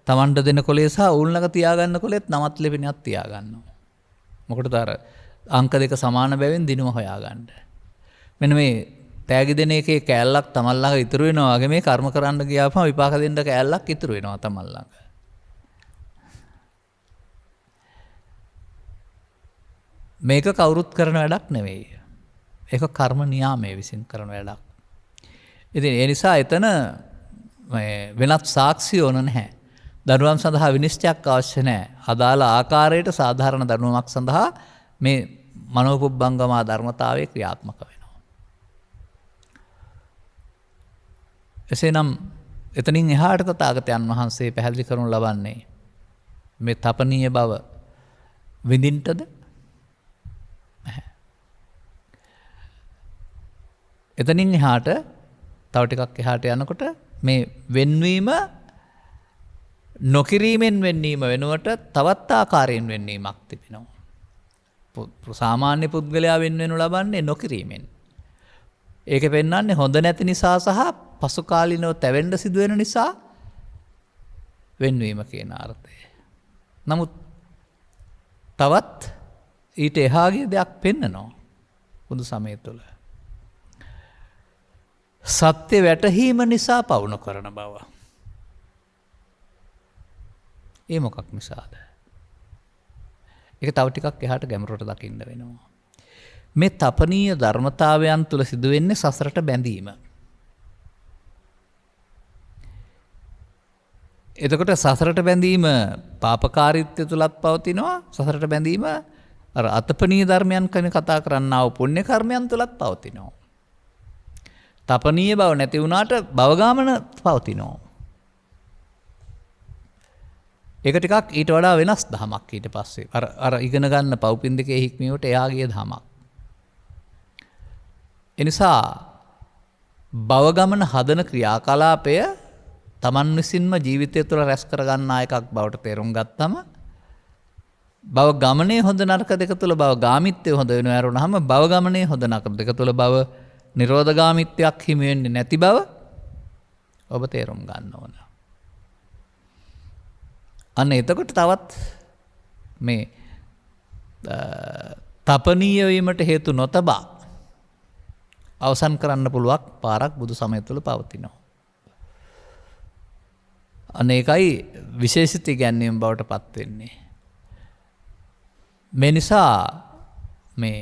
S1: තමන්ට දෙන කොලේ සහ උල්ලක තියාගන්න කොලෙත් නමත් ලිපිනයක් තියාගන්නවා. මොකටද අර අංක දෙක සමාන බැවින් දිනුම හොයාගන්න. මෙන්න මේ තෑගි දෙන එකේ කෑල්ලක් තමන් ළඟ ඉතුරු වෙනවා වගේ මේ කර්ම කරන්න ගියාම විපාක දෙන්න කෑල්ලක් ඉතුරු වෙනවා තමන් ළඟ. මේක කවුරුත් කරන වැඩක් නෙවෙයි. ඒක කර්ම නියාමයේ විසින් කරන වැඩක්. ඉතින් ඒ නිසා එතන වෙනත් සාක්ෂි ඕන නැහැ. දඬුවම් සඳහා විනිශ්චයක් අවශ්‍ය නැහැ. අදාළ ආකාරයට සාධාරණ දඬුවමක් සඳහා මේ මනෝපුබ්බංගමා ධර්මතාවයේ ක්‍රියාත්මක වෙනවා. එසේනම් එතනින් එහාට තථාගතයන් වහන්සේ පැහැදිලි කරනු ලබන්නේ මේ තපනීය බව විඳින්නද? එතනින් එහාට තව ටිකක් එහාට යනකොට මේ වෙන්වීම නොකිරීමෙන් වෙන්වීම වෙනුවට තවත් ආකාරයෙන් වෙන්වීමක් තිබෙනවා. සාමාන්‍ය පුද්ගලයා වෙන්වෙනු ලබන්නේ නොකිරීමෙන්. ඒක පෙන්වන්නේ හොඳ නැති නිසා සහ පසු කාලිනව තැවෙන්න සිදුවෙන නිසා වෙන්වීම කියන අර්ථය. නමුත් තවත් ඊට එහා ගිය දෙයක් පෙන්නනවා බුදු සමය තුළ. සත්‍ය වැටහීම නිසා පවු නොකරන බව. ඒ මොකක් නිසාද? ඒක තව ටිකක් එහාට ගැඹුරට දකින්න වෙනවා. මේ තපනීය ධර්මතාවයන් තුල සිදුවෙන්නේ සසරට බැඳීම. එතකොට සසරට බැඳීම පාපකාරීත්වය තුලත් පවතිනවා. සසරට බැඳීම අර අතපනීය ධර්මයන් ගැන කතා කරන්නා වූ පුණ්‍ය කර්මයන් තුලත් පවතිනවා. තපනීය බව නැති වුණාට භවගාමන පවතිනවා. ඒක ටිකක් ඊට වඩා වෙනස් දහමක් ඊට පස්සේ. අර ඉගෙන ගන්න පව්පින් දෙකේ හික්මියට එහා ගිය දහමක්. එනිසා භවගමන හදන ක්‍රියාකලාපය තමන් විසින්ම ජීවිතය තුළ රැස් කරගන්නා එකක් බවට තේරුම් ගත්තම භව ගමනේ හොඳ නරක දෙක තුළ භව ගාමිත්වය හොඳ වෙනව ඇරුණාම භව ගමනේ හොඳ නරක දෙක තුළ භව නිරෝධගාමිත්වයක් හිමි වෙන්නේ නැති බව ඔබ තේරුම් ගන්න ඕන. අන්න එතකොට තවත් මේ තපනීය වීමට හේතු නොතබා අවසන් කරන්න පුළුවන් පාරක් බුදු සමය තුළ පවතිනවා. අන්න ඒකයි විශේෂිත ඉගැන්වීම බවට පත් වෙන්නේ. මේ නිසා මේ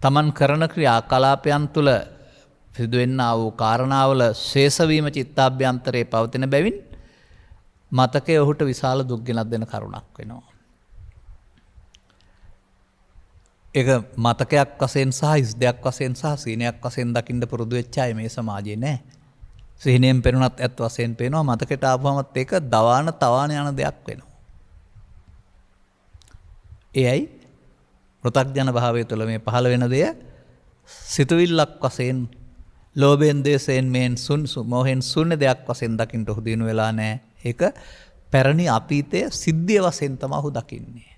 S1: තමන් කරන ක්‍රියාකලාපයන් තුළ සිදුවෙන්නා වූ කාරණාවල ශේෂවීම චිත්තාභ්‍යන්තරයේ පවතින බැවින් මතකය ඔහුට විශාල දුක් ගෙනත් දෙන කරුණක් වෙනවා. ඒක මතකයක් වශයෙන් සහ ඉස්දයක් වශයෙන් සහ සීනයක් වශයෙන් දකින්න පුරුදු වෙච්ච අය මේ සමාජයේ නැහැ. සීනෙන් පෙනුනත් ඇත් වශයෙන් පේනවා. මතකයට ආවමත් ඒක දවාන තවාන යන දෙයක් වෙනවා. එයයි පෘථග්ජන භාවය තුළ මේ පහළ වෙන දෙය සිතුවිල්ලක් වශයෙන් ලෝභයෙන් දේශයෙන් මෙන් මොහෙන් ශුන්‍ය දෙයක් වශයෙන් දකින්න ඔහු දිනු වෙලා නැහැ. ඒක පැරණි අතීතයේ සිද්ධිය වශයෙන් තමයි ඔහු දකින්නේ.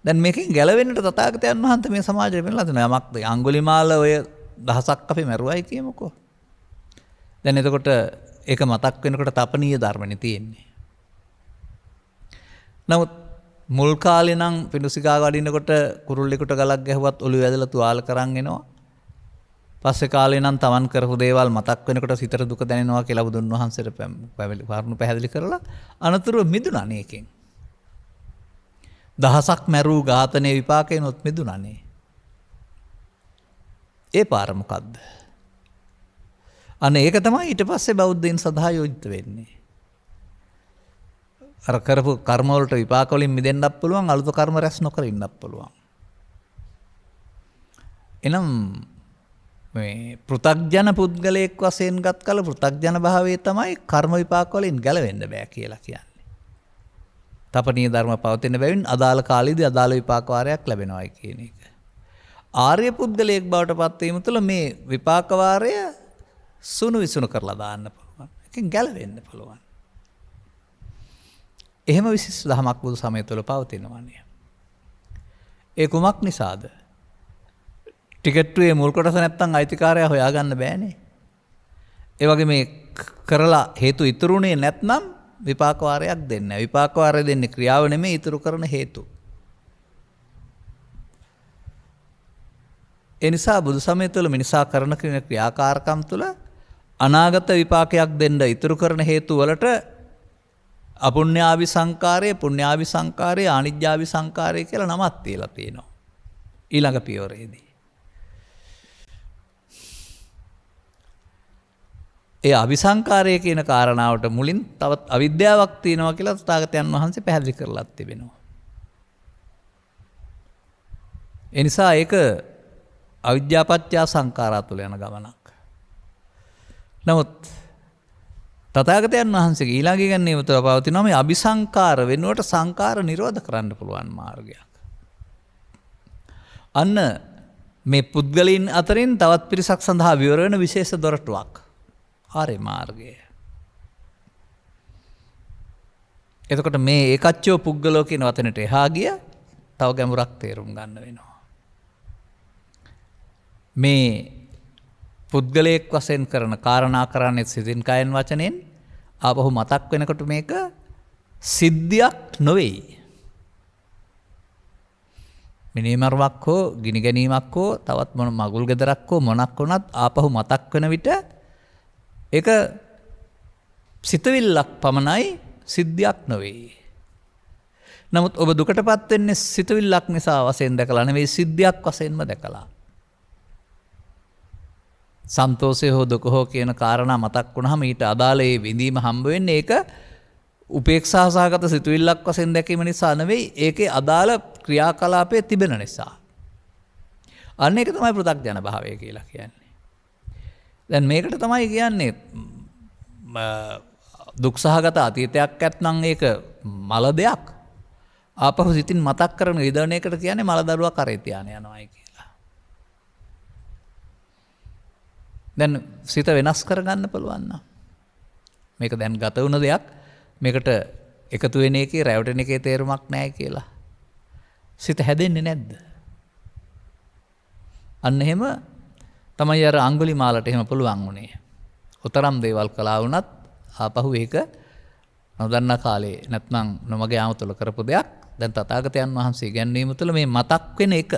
S1: දැන් මේකෙන් ගැලවෙන්නට තථාගතයන් වහන්සේ මේ සමාජය පෙන්නලා දෙනවා. යමක් අඟුලිමාල ඔය දහසක් අපි මැරුවයි කියමුකෝ. දැන් එතකොට ඒක මතක් වෙනකොට තපනීය ධර්මනේ තියෙන්නේ. නමුත් මුල් කාලේ නම් පිඬුසිඟා වඩිනකොට කුරුල්ලෙකුට ගලක් ගැහුවත් ඔළුව ඇදලා තුවාල කරන් එනවා. පස්සේ කාලේ නම් Taman කරපු දේවල් මතක් වෙනකොට සිතට දුක දැනෙනවා කියලා බුදුන් වහන්සේට වර්ණු පැහැදිලි කරලා අනතුරුව මිදුණානේ එකෙන්. දහසක් මැරූ ඝාතනයේ විපාකේනොත් මිදුණානේ. ඒ පාර මොකද්ද? අන්න ඒක තමයි ඊට පස්සේ බෞද්ධයින් සදා යෝජිත වෙන්නේ. අර කරපු කර්ම වලට විපාක වලින් මිදෙන්නත් පුළුවන්, අලුත කර්ම රැස් නොකර ඉන්නත් පුළුවන්. එනම් මේ පෘථග්ජන පුද්ගලයෙක් වශයෙන් ගත් කල පෘථග්ජන භාවයේ තමයි කර්ම විපාක වලින් ගැලවෙන්න බෑ කියලා කියන්නේ. තපනීය ධර්ම පවතින බැවින් අදාළ කාලෙදී අදාළ විපාක වාරයක් ලැබෙනවායි කියන එක. ආර්ය පුද්ගලයෙක් බවට පත් වීම තුළ මේ විපාක වාරය සුණු විසුණු කරලා දාන්න පුළුවන්. ඒකෙන් ගැලවෙන්න පුළුවන්. එහෙම විශේෂ දහමක් බුදු සමය තුළ පවතිනවානේ. ඒ කුමක් නිසාද? ටිකට්ටුවේ මුල් කොටස නැත්තම් අයිතිකාරයා හොයාගන්න බෑනේ. ඒ වගේ මේ කරලා හේතු ඉතුරුනේ නැත්නම් විපාක වාරයක් දෙන්නේ නැහැ. විපාක වාරය දෙන්නේ ක්‍රියාව නෙමෙයි ඉතුරු කරන හේතු. ඒ නිසා බුදු සමය තුළ මිනිසා කරන ක්‍රියාකාරකම් තුළ අනාගත විපාකයක් දෙන්න ඉතුරු කරන හේතු වලට අපුණ්‍යාවි සංකාරය, පුණ්‍යාවි සංකාරය, ආනිජ්ජාවි සංකාරය කියලා නමක් තියලා තියෙනවා. ඊළඟ පියවරේදී. ඒ අபிසංකාරය කියන කාරණාවට මුලින් තවත් අවිද්‍යාවක් තියෙනවා කියලා තථාගතයන් වහන්සේ පැහැදිලි කරලා තිබෙනවා. ඒ නිසා ඒක අවිද්‍යාපත්‍ය සංඛාරා තුළ යන ගමනක්. නමුත් තථාගතයන් වහන්සේගේ ඊළඟ ඉගැන්වීම තුළ පවතිනවා මේ අபிසංකාර වෙනුවට සංකාර නිරෝධ කරන්න පුළුවන් මාර්ගයක්. අන්න මේ පුද්ගලයන් අතරින් තවත් පිරිසක් සඳහා විවර වෙන විශේෂ දොරටුවක්. ආර්ය මාර්ගය. එතකොට මේ ඒකච්චෝ පුද්ගලෝ කියන වචනට එහා ගිය තව ගැඹුරක් තේරුම් ගන්න වෙනවා. මේ පුද්ගලයෙක් වශයෙන් කරන කාරණා කරන්නේ සිතින් කයෙන් වචනෙන් ආපහු මතක් වෙනකොට මේක සිද්ධියක් නොවේයි. මිනීමරුවක් හෝ ගිනි ගැනීමක් හෝ තවත් මොන මගුල් ගෙදරක් හෝ මොනක් වුණත් ආපහු මතක් වෙන විට ඒක සිතවිල්ලක් පමණයි, සිද්ධියක් නොවේ. නමුත් ඔබ දුකටපත් වෙන්නේ සිතවිල්ලක් නිසා වශයෙන් දැකලා නෙවෙයි, සිද්ධියක් වශයෙන්ම දැකලා. සන්තෝෂය හෝ දුක හෝ කියන කාරණා මතක් වුණාම ඊට අදාළ ඒ විඳීම හම්බ වෙන්නේ ඒක උපේක්ෂා සහගත සිතුවිල්ලක් වශයෙන් දැකීම නිසා නෙවෙයි, ඒකේ අදාළ ක්‍රියාකලාපයේ තිබෙන නිසා. අන්න ඒක තමයි පෘථග්ජන භාවය කියලා කියන්නේ. දැන් මේකට තමයි කියන්නේ දුක් සහගත අතීතයක් ඇත්නම් ඒක මල දෙයක්. ආපහු සිතින් මතක් කරන විදර්ණයකට කියන්නේ මල දරුවා කරේ තියාන යනවායි කියලා. දැන් සිත වෙනස් කරගන්න පුළුවන් නම් මේක දැන් ගත වුණ දෙයක්, මේකට එකතු වෙන එකේ රැවටෙන එකේ තේරුමක් නැහැ කියලා සිත හැදෙන්නේ නැද්ද? අන්න එහෙම තමයි අර අඟුලිමාලට එහෙම පුළුවන් වුණේ. උතරම් දේවල් කළා වුණත් ආපහු ඒක නොදන්නා කාලේ නැත්නම් නොමග යාම තුළ කරපු දෙයක් දැන් තථාගතයන් වහන්සේ ඉගැන්වීම තුළ මේ මතක් වෙන එක,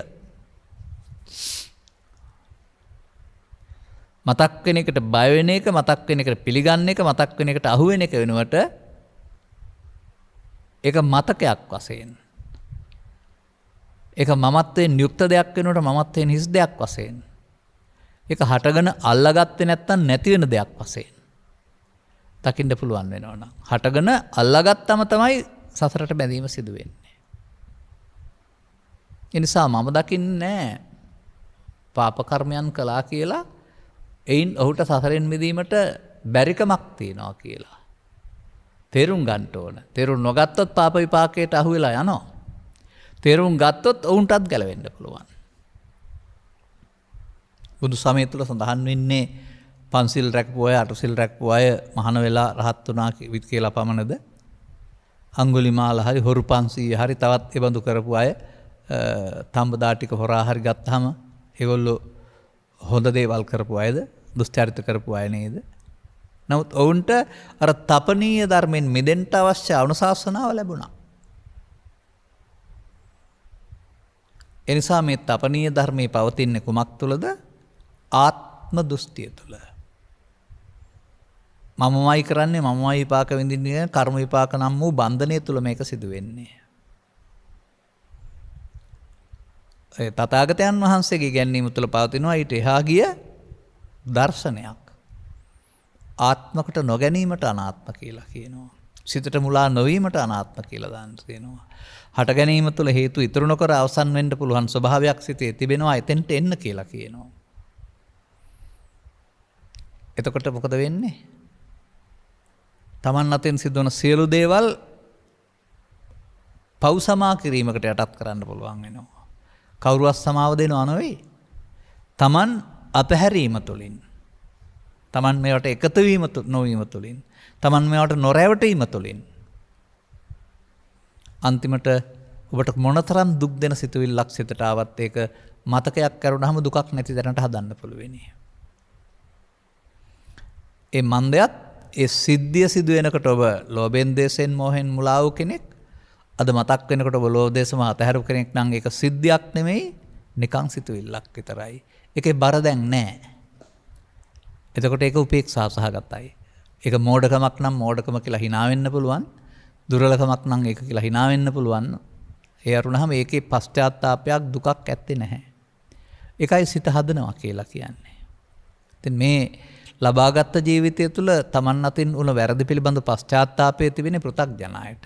S1: මතක් වෙන එකට බය වෙන එක, මතක් වෙන එකට පිළිගන්න එක, මතක් වෙන එකට අහු වෙන එක වෙනුවට ඒක මතකයක් වශයෙන්, ඒක මමත්වයෙන් යුක්ත දෙයක් වෙනුවට මමත්වයෙන් හිස් දෙයක් වශයෙන්, ඒක හටගෙන අල්ලාගත්තේ නැත්නම් නැති වෙන දෙයක් වශයෙන් දකින්න පුළුවන් වෙනවා නම්, හටගෙන අල්ලාගත්තම තමයි සසරට බැඳීම සිදු වෙන්නේ. ඒ නිසා මම දකින්නේ නැහැ පාප කර්මයන් කළා කියලා එයින් ඔහුට සසරෙන් මිදීමට බැරිකමක් තියනවා කියලා. තේරුම් ගන්න ඕන. තේරුම් නොගත්තොත් පාප විපාකයට අහු වෙලා යනවා. තේරුම් ගත්තොත් ඔවුන්ටත් ගැලවෙන්න පුළුවන්. බුදු සමය තුළ සඳහන් වෙන්නේ පන්සිල් රැකපු අය, අටසිල් රැකපු අය මහාන වෙලා රහත් වුණා කියලා පමණද? අඟුලිමාල හරි හොරු 500 හරි තවත් ඒ බඳු කරපු අය තඹදා ටික හොරා හරි ගත්තාම ඒගොල්ලෝ හොඳ දේවල් කරපු අයද? දුස්චරිත කරපු අය නේද? නමුත් ඔවුන්ට අර තපනීය ධර්මෙන් මිදෙන්න අවශ්‍ය අනුශාසනාව ලැබුණා. එනිසා මේ තපනීය ධර්මයේ පවතින්නේ කුමක් තුළද? ආත්ම දෘෂ්ටිය තුළ. මමමයි කරන්නේ, මමමයි විපාක විඳින්නේ, කර්ම විපාක නම් වූ බන්ධනය තුළ මේක සිදු වෙන්නේ. ඒ තථාගතයන් වහන්සේගේ ඉගැන්වීම තුළ පවතිනවා ඊට එහා ගිය දර්ශනයක්. ආත්මකට නොගැනීමට අනාත්ම කියලා කියනවා. සිතට මුලා නොවීමට අනාත්ම කියලා දාන්න තියෙනවා. හට ගැනීම තුළ හේතු ඉතුරු නොකර අවසන් වෙන්න පුළුවන් ස්වභාවයක් සිතේ තිබෙනවා, එතෙන්ට එන්න කියලා කියනවා. එතකොට මොකද වෙන්නේ? තමන් අතෙන් සිදුවන සියලු දේවල් පව් සමා කිරීමකට යටත් කරන්න පුළුවන් වෙනවා. කවුරුවත් සමාව දෙනව නෙවෙයි. තමන් අපහැරීම තුළින්, තමන් මේවට එකතු වීම නොවීම තුළින්, තමන් මේවට නොරැවටීම තුළින් අන්තිමට ඔබට මොනතරම් දුක් දෙන සිතුවිල්ලක් සිතට ආවත් ඒක මතකයක් කරුණාම දුකක් නැති දැනට හදන්න පුළුවෙනි. ඒ මන්දයත් ඒ සිද්ධිය සිදු වෙනකොට ඔබ ලෝභයෙන් දේශයෙන් මොහෙන් මුලා වූ කෙනෙක් අද මතක් වෙනකොට ඔබ ලෝභ දේශම අතහැරපු කෙනෙක් නම් ඒක සිද්ධියක් නෙමෙයි නිකං සිතුවිල්ලක් විතරයි. ඒකේ බර දැන් නැහැ. එතකොට ඒක උපේක්ෂා සහගතයි. ඒක මෝඩකමක් නම් මෝඩකම කියලා hina වෙන්න පුළුවන්. දුර්වලකමක් නම් ඒක කියලා hina වෙන්න පුළුවන්. ඒ අරුණහම ඒකේ පශ්චාත්තාවපයක් දුකක් ඇත්තේ නැහැ. ඒකයි සිත හදනවා කියලා කියන්නේ. ඉතින් මේ ලබාගත් ජීවිතය තුළ තමන් අතින් උන වැරදි පිළිබඳ පශ්චාත්තාපය තිබෙන පෘථග්ජනයට.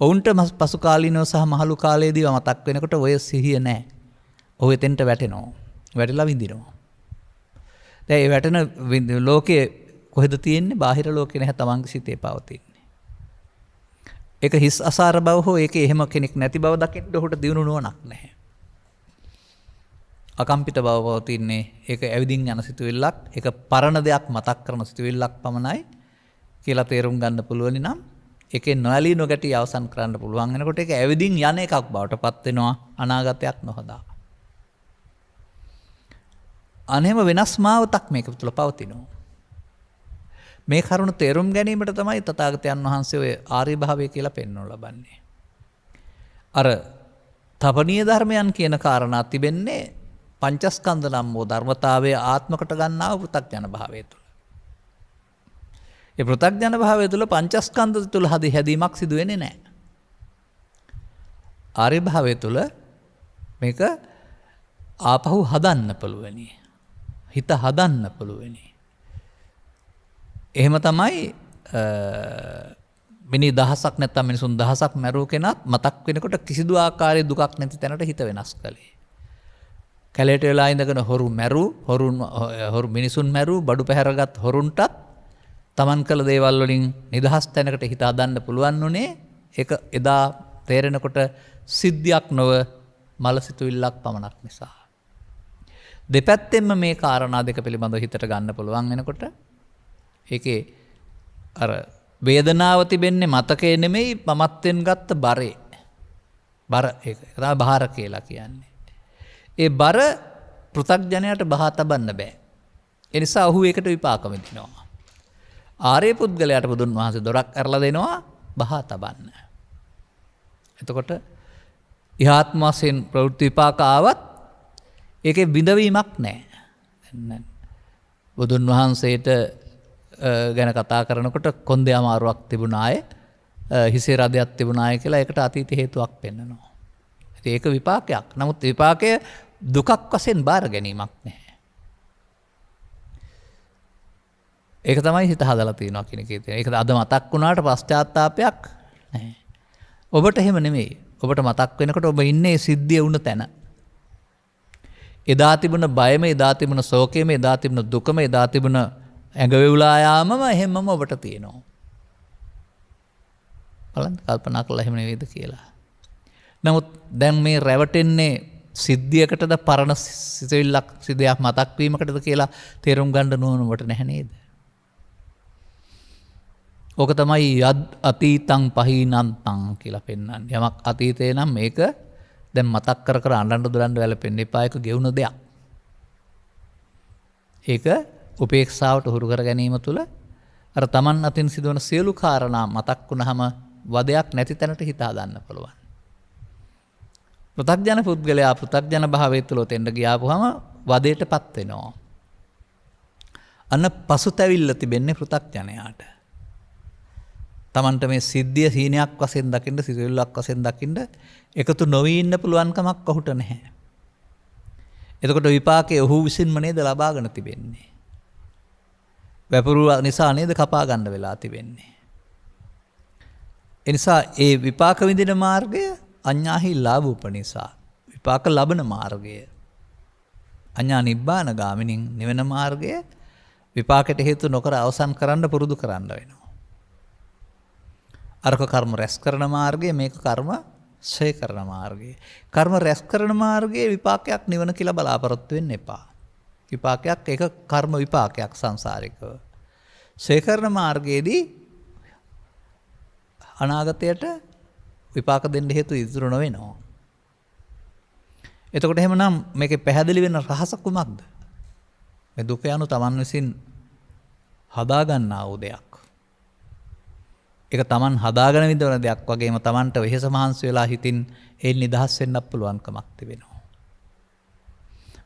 S1: ඔවුන්ට පසු කාලීනව සහ මහලු කාලයේදී මතක් වෙනකොට ඔය සිහිය නැහැ. ඔහු එතෙන්ට වැටෙනවා. වැටලා විඳිනවා. දැන් ඒ වැටෙන ලෝකයේ කොහෙද තියෙන්නේ? බාහිර ලෝකේ නැහැ, තමන්ගේ සිතේ පවතින්නේ. ඒක හිස් අසාර බව හෝ ඒකේ එහෙම කෙනෙක් නැති බව දකින්න ඔහුට දියුණු නුවණක් නැහැ. අකම්පිත බව පවතින්නේ ඒක ඇවිදින් යන සිතුවිල්ලක්, ඒක පරණ දෙයක් මතක් කරන සිතුවිල්ලක් පමණයි කියලා තේරුම් ගන්න පුළුවන් නම් ඒකේ නොඇලී නොගැටි අවසන් කරන්න පුළුවන් වෙනකොට ඒක ඇවිදින් යන එකක් බවට පත් වෙනවා, අනාගතයක් නොහදා. අනේම වෙනස් මාවතක් මේක තුළ පවතිනවා. මේ කරුණ තේරුම් ගැනීමට තමයි තථාගතයන් වහන්සේ ඔය ආර්ය භාවය කියලා පෙන්වනු ලබන්නේ. අර තපනීය ධර්මයන් කියන කාරණා තිබෙන්නේ පංචස්කන්ධ නම් වූ ධර්මතාවයේ ආත්මකට ගන්නා වූ පෘථග්ජන භාවය තුළ. ඒ පෘථග්ජන භාවය තුළ පංචස්කන්ධ තුළ හැදීමක් සිදු වෙන්නේ නැහැ. ආර්ය භාවය තුළ මේක ආපහු හදන්න පුළුවනි. හිත හදන්න පුළුවනි. එහෙම තමයි මිනි දහසක් නැත්තම් මිනිසුන් දහසක් මැරුව කෙනත් මතක් වෙනකොට කිසිදු ආකාරයේ දුකක් නැති තැනට හිත වෙනස් කළේ. කැලේට වෙලා ඉඳගෙන හොරු මිනිසුන් මැරු බඩු පැහැරගත් හොරුන්ටත් තමන් කළ දේවල් වලින් නිදහස් තැනකට හිත හදන්න පුළුවන් උනේ ඒක එදා තේරෙනකොට සිද්ධියක් නොව මලසිතුවිල්ලක් පමණක් නිසා. දෙපැත්තෙන්ම මේ කාරණා දෙක පිළිබඳව හිතට ගන්න පුළුවන් වෙනකොට ඒකේ අර වේදනාව තිබෙන්නේ මතකේ නෙමෙයි මමත්වෙන් ගත්ත බරේ. බර ඒක තමයි බාහිර කියලා කියන්නේ. ඒ බර පෘථග්ජනයට බහා තබන්න බෑ. ඒ නිසා ඔහු ඒකට විපාක විඳිනවා. ආර්ය පුද්ගලයාට බුදුන් වහන්සේ දොරක් අරලා දෙනවා බහා තබන්න. එතකොට ඉහාත්ම වශයෙන් ප්‍රවෘත්ති විපාක ආවත් ඒකේ විඳවීමක් නැහැ. බුදුන් වහන්සේට ගැන කතා කරනකොට කොන්දේ අමාරුවක් තිබුණාය, හිසේ රදයක් තිබුණාය කියලා ඒකට අතීත හේතුවක් පෙන්නනවා. ඉතින් ඒක විපාකයක්. නමුත් විපාකය දුකක් වශයෙන් බාර ගැනීමක් නැහැ. ඒක තමයි හිත හදලා තියෙනවා කියන එකේ තියෙන. ඒක අද මතක් වුණාට පශ්චාත්තාවපයක් නැහැ. ඔබට එහෙම නෙමෙයි. ඔබට මතක් වෙනකොට ඔබ ඉන්නේ සිද්ධිය වුණ තැන. එදා තිබුණ බයම, එදා තිබුණ ශෝකයම, එදා තිබුණ දුකම, එදා තිබුණ ඇඟවෙවුලා යාමම එහෙමම ඔබට තියෙනවා. බලන්න කල්පනා කළා එහෙම නෙවෙයිද කියලා. නමුත් දැන් මේ රැවටෙන්නේ සිද්ධියකටද පරණ සිතවිල්ලක් සිදයක් මතක් වීමකටද කියලා තේරුම් ගන්න නුවණ ඔබට නැහැ නේද? ඕක තමයි යද් අතීතං පහීනන්තං කියලා පෙන්වන්නේ. යමක් අතීතේ නම් මේක දැන් මතක් කර කර අඬන්න දුරන්න වැළපෙන්න එපා. ඒක ගෙවුන දෙයක්. ඒක උපේක්ෂාවට හුරු කර ගැනීම තුළ අර තමන් අතින් සිදුවන සියලු කාරණා මතක් වුණාම වදයක් නැති තැනට හිත හදන්න පුළුවන්. පෘථග්ජන පුද්ගලයා පෘථග්ජන භාවය තුළ තෙන්ඩ ගියාපුවම වදයටපත් වෙනවා. අන්න පසුතැවිල්ල තිබෙන්නේ පෘථග්ජනයාට. තමන්ට මේ සිද්ධිය සීනයක් වශයෙන් දකින්න, සිතුවිල්ලක් වශයෙන් දකින්න එකතු නොවී ඉන්න පුළුවන්කමක් ඔහුට නැහැ. එතකොට විපාකයේ ඔහු විසින්ම නේද ලබාගෙන තිබෙන්නේ. වැපුරු නිසා නේද කපා ගන්න වෙලා තිබෙන්නේ. එනිසා ඒ විපාක විඳින මාර්ගය අඤ්ඤාහි ලාභූපනිසා. විපාක ලබන මාර්ගය. අඤ්ඤා නිබ්බාන ගාමිනින් නිවන මාර්ගය විපාකයට හේතු නොකර අවසන් කරන්න පුරුදු කරන්න වෙනවා. අරක කර්ම රැස් කරන මාර්ගය, මේක කර්ම ඡය කරන මාර්ගය. කර්ම රැස් කරන මාර්ගයේ විපාකයක් නිවන කියලා බලාපොරොත්තු වෙන්න එපා. විපාකයක් ඒක කර්ම විපාකයක් සංසාරිකව. ඡය කරන මාර්ගයේදී අනාගතයට විපාක දෙන්න හේතු ඉතුරු නොවෙනවා. එතකොට එහෙමනම් මේකේ පැහැදිලි වෙන රහස කුමක්ද? මේ දුක යනු Taman විසින් හදාගන්නා වූ දෙයක්. ඒක Taman හදාගෙන විඳවන දෙයක් වගේම Tamanට වෙහෙස මහන්සි වෙලා හිතින් ඒ නිදහස් වෙන්නත් පුළුවන්කමක් තිබෙනවා.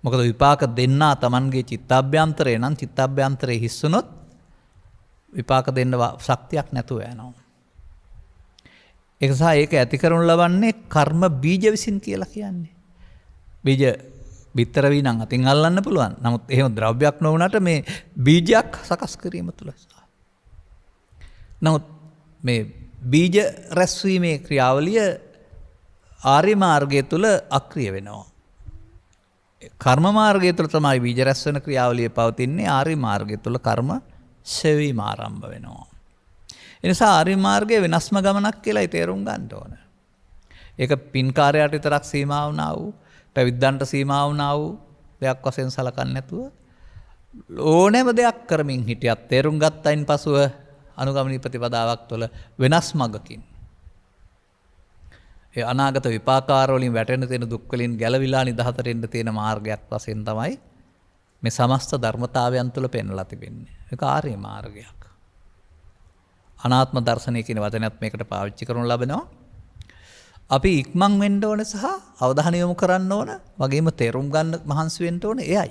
S1: මොකද විපාක දෙන්නා Tamanගේ චිත්තාභ්‍යන්තරේ නම් චිත්තාභ්‍යන්තරේ හිස්සුනොත් විපාක දෙන්න ශක්තියක් නැතුව යනවා. ඒක නිසා ඒක ඇති කරනු ලබන්නේ කර්ම බීජ විසින් කියලා කියන්නේ. බීජ බිත්තර වී නම් අතින් අල්ලන්න පුළුවන්. නමුත් එහෙම ද්‍රව්‍යයක් නොවුනට මේ බීජයක් සකස් කිරීම තුළ. නමුත් මේ බීජ රැස්වීමේ ක්‍රියාවලිය ආර්ය මාර්ගය තුළ අක්‍රිය වෙනවා. කර්ම මාර්ගය තුළ තමයි බීජ රැස් වෙන ක්‍රියාවලිය පවතින්නේ. ආර්ය මාර්ගය තුළ කර්ම ශෙවීම ආරම්භ වෙනවා. එනිසා ආර්ය මාර්ගයේ වෙනස්ම ගමනක් කියලායි තේරුම් ගන්න ඕන. ඒක පින්කාරයට විතරක් සීමා වුණා වූ, පැවිද්දන්ට සීමා වුණා වූ දෙයක් වශයෙන් සලකන්නේ නැතුව ඕනෑම දෙයක් කරමින් හිටියත් තේරුම් ගත්තයින් පසුව අනුගමනීය ප්‍රතිපදාවක් තුළ වෙනස් මඟකින් ඒ අනාගත විපාකාර වලින් වැටෙන තියෙන දුක් වලින් ගැලවිලා නිදහතට එන්න තියෙන මාර්ගයක් වශයෙන් තමයි මේ සමස්ත ධර්මතාවයන් තුළ පෙන්වලා තිබෙන්නේ. ඒක ආර්ය මාර්ගයක්. අනාත්ම දර්ශනය කියන වචනයත් මේකට පාවිච්චි කරනු ලබනවා. අපි ඉක්මන් වෙන්න ඕන සහ අවධානය යොමු කරන්න ඕන වගේම තේරුම් ගන්න මහන්සි වෙන්න ඕන එයයි.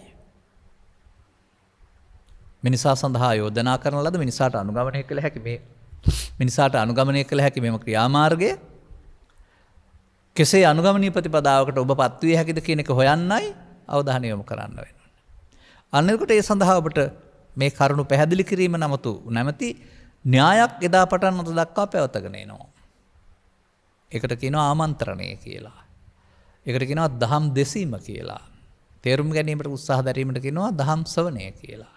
S1: මිනිසා සඳහා යෝජනා කරන ලද මිනිසාට අනුගමනය කළ හැකි මේ මිනිසාට අනුගමනය කළ හැකි මෙම ක්‍රියාමාර්ගය කෙසේ අනුගමනීය ප්‍රතිපදාවකට ඔබපත් විය හැකිද කියන එක හොයන්නයි අවධානය යොමු කරන්න වෙනවා. අනිකට ඒ සඳහා ඔබට මේ කරුණු පැහැදිලි කිරීම නැමැති න්‍යායක් එදා පටන් අද දක්වා පැවතගෙන එනවා. ඒකට කියනවා ආමන්ත්‍රණය කියලා. ඒකට කියනවා දහම් දෙසීම කියලා. තේරුම් ගැනීමට උත්සාහ දැරීමට කියනවා දහම් ශ්‍රවණය කියලා.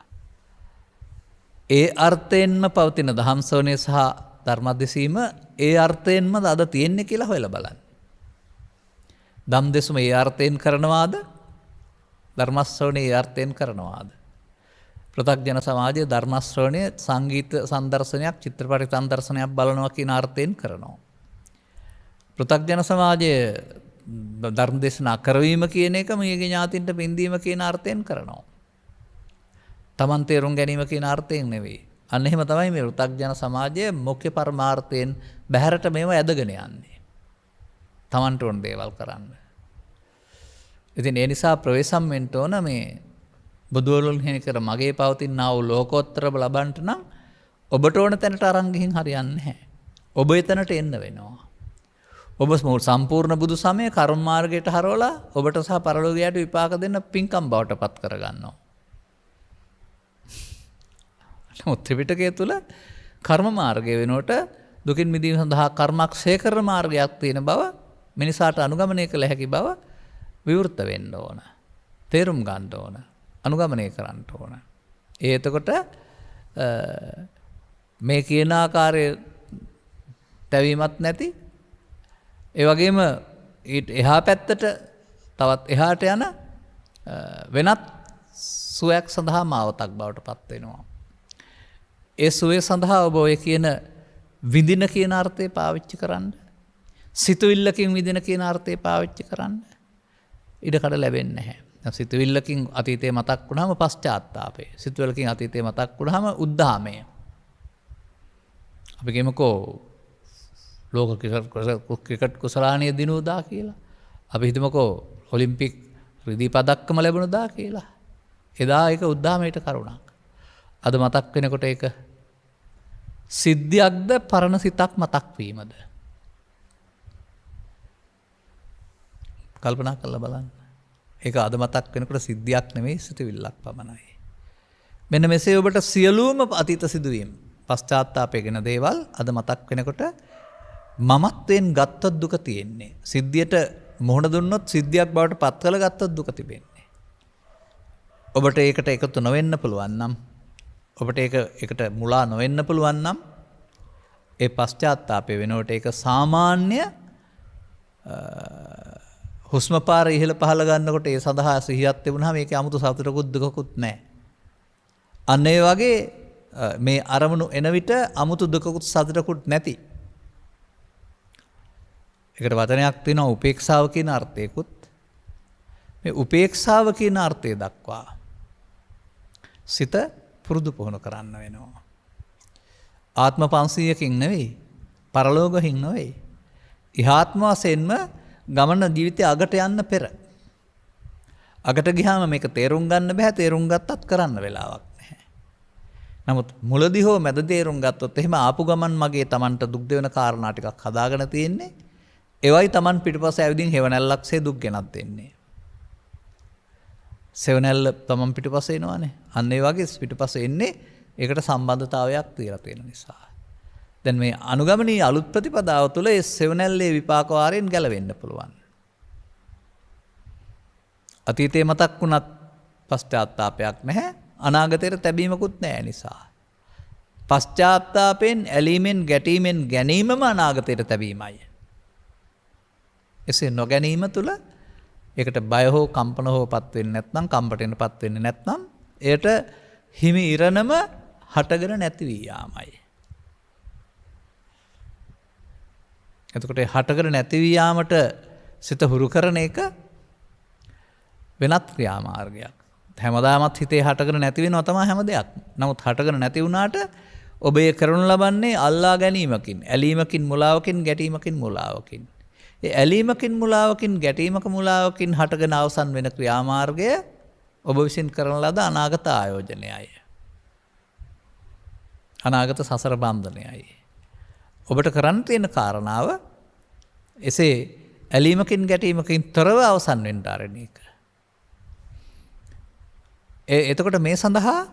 S1: ඒ අර්ථයෙන්ම පවතින දහම් ශ්‍රවණය සහ ධර්ම දෙසීම ඒ අර්ථයෙන්ම අද තියෙන්නේ කියලා හොයලා බලන්න. ධම් දෙසුම ඒ අර්ථයෙන් කරනවාද? ධර්ම ශ්‍රවණය ඒ අර්ථයෙන් කරනවාද? පෘථග්ජන සමාජයේ ධර්ම ශ්‍රවණය සංගීත සංදර්ශනයක්, චිත්‍රපටි සංදර්ශනයක් බලනවා කියන අර්ථයෙන් කරනවා. පෘථග්ජන සමාජයේ ධර්ම දේශනා කරවීම කියන එක මියගේ ඥාතින්ට පින්දීම කියන අර්ථයෙන් කරනවා. තමන් තේරුම් ගැනීම කියන අර්ථයෙන් නෙවෙයි. අන්න එහෙම තමයි මේ පෘථග්ජන සමාජයේ මුඛ්‍ය පරමාර්ථයෙන් බැහැරට මේව ඇදගෙන යන්නේ. තමන්ට ඕන දේවල් කරන්න. ඉතින් ඒ නිසා ප්‍රවේශම් වෙන්න ඕන මේ බුදුවරුන් හිමිකර මගේ පවතිනා වූ ලෝකෝත්තර ලබන්නට නම් ඔබට ඕන තැනට අරන් ගිහින් හරියන්නේ නැහැ. ඔබ එතනට එන්න වෙනවා. ඔබ සම්පූර්ණ බුදු සමය කර්ම මාර්ගයට හරවලා ඔබට සහ පරලෝකයට විපාක දෙන්න පින්කම් බවට පත් කරගන්නවා. නමුත් ත්‍රිපිටකය තුල කර්ම මාර්ගය වෙනුවට දුකින් මිදීම සඳහා කර්මක්ෂය කරන මාර්ගයක් තියෙන බව මිනිසාට අනුගමනය කළ හැකි බව විවෘත වෙන්න ඕන. තේරුම් ගන්න ඕන. අනුගමනය කරන්න ඕන. එතකොට මේ කියන ආකාරයේ තැවීමක් නැති ඒ වගේම එහා පැත්තට තවත් එහාට යන වෙනත් සුවයක් සඳහා මාවතක් බවට පත් වෙනවා. ඒ සුවේ සඳහා ඔබ ඔය කියන විඳින කියන අර්ථය පාවිච්චි කරන්න. සිතුවිල්ලකින් විඳින කියන අර්ථය පාවිච්චි කරන්න. ඉඩකඩ ලැබෙන්නේ නැහැ. සිතුවිල්ලකින් අතීතේ මතක් වුණාම පශ්චාත්තාපය. සිතුවිල්ලකින් අතීතේ මතක් වුණාම උද්ධාමය. අපි කියමුකෝ ලෝක ක්‍රිකට් කුසලානීය දිනුදා කියලා. අපි හිතමුකෝ ඔලිම්පික් රිදී පදක්කම ලැබුණදා කියලා. එදා ඒක උද්ධාමයට කරුණක්. අද මතක් වෙනකොට ඒක සිද්ධියක්ද පරණ සිතක් මතක් වීමද? කල්පනා කරලා බලන්න. ඒක අද මතක් වෙනකොට සිද්ධියක් නෙමෙයි සිතුවිල්ලක් පමණයි. මෙන්න මෙසේ ඔබට සියලුම අතීත සිදුවීම් පශ්චාත්තාපයෙන් දේවල් අද මතක් වෙනකොට මමත්වෙන් ගත්තත් දුක තියෙන්නේ. සිද්ධියට මොහොන දුන්නොත් සිද්ධියක් බවට පත් කළ ගත්තත් දුක තිබෙන්නේ. ඔබට ඒකට එකතු නොවෙන්න පුළුවන් නම් ඔබට ඒකට මුලා නොවෙන්න පුළුවන් නම් ඒ පශ්චාත්තාපය වෙනකොට ඒක සාමාන්‍ය හුස්ම පාර ඉහළ පහළ ගන්නකොට ඒ සඳහා සිහියක් තිබුණාම මේකේ 아무තු සතුටකුත් දුකකුත් නැහැ. අන්න ඒ වගේ මේ අරමුණු එන විට 아무තු දුකකුත් සතුටකුත් නැති. ඒකට වචනයක් තියෙනවා උපේක්ෂාව කියන අර්ථයකුත්. මේ උපේක්ෂාව කියන අර්ථය දක්වා සිත පුරුදු පුහුණු කරන්න වෙනවා. ආත්ම 500කින් නෙවෙයි, පරලෝකකින් නෙවෙයි. ඉහාත්ම වශයෙන්ම ගමන ජීවිතය අගට යන්න පෙර. අගට ගියාම මේක තේරුම් ගන්න බෑ, තේරුම් ගත්තත් කරන්න වෙලාවක් නැහැ. නමුත් මුලදී හෝ මැද තේරුම් ගත්තොත් එහෙම ආපු ගමන් මගේ Tamanට දුක් දෙවන කාරණා ටිකක් හදාගෙන තියෙන්නේ. ඒවයි Taman පිටිපස්ස ඇවිදින් හෙවණැල්ලක්සේ දුක් ගෙනත් දෙන්නේ. සෙවණැල්ල Taman පිටිපස්ස එනවානේ. අන්න ඒ වගේ පිටිපස්ස එන්නේ ඒකට සම්බන්ධතාවයක් තියලා තියෙන නිසා. දැන් මේ අනුගමනීය අලුත් ප්‍රතිපදාව තුළ ඒ සෙවණැල්ලේ විපාක වාරයෙන් ගැලවෙන්න පුළුවන්. අතීතේ මතක් වුණත් පශ්චාත්තාවයක් නැහැ, අනාගතයට තැබීමකුත් නැහැ නිසා. පශ්චාත්තාවයෙන් ඇලීමෙන් ගැටීමෙන් ගැනීමම අනාගතයට තැබීමයි. එසේ නොගැනීම තුළ ඒකට බය හෝ කම්පන හෝ පත් වෙන්නේ නැත්නම්, කම්පටෙන්පත් වෙන්නේ නැත්නම් එයට හිමි ඉරණම හටගෙන නැති වී යාමයි. එතකොට හටගෙන නැති වී යාමට සිත හුරු කරන එක වෙනත් ක්‍රියාමාර්ගයක්. හැමදාමත් හිතේ හටගෙන නැති වෙනවා තමයි හැම දෙයක්. නමුත් හටගෙන නැති වුණාට ඔබ ඒ කරනු ලබන්නේ අල්ලා ගැනීමකින්, ඇලීමකින්, මුලාවකින්, ගැටීමකින්, මුලාවකින්. ඒ ඇලීමකින්, මුලාවකින්, ගැටීමක මුලාවකින් හටගෙන අවසන් වෙන ක්‍රියාමාර්ගය ඔබ විසින් කරන ලද අනාගත ආයෝජනයයි. අනාගත සසර බන්ධනයයි. ඔබට කරන්න තියෙන කාරණාව එසේ ඇලීමකින්, ගැටීමකින් තොරව අවසන් වෙන්න ආරණ එක. එතකොට මේ සඳහා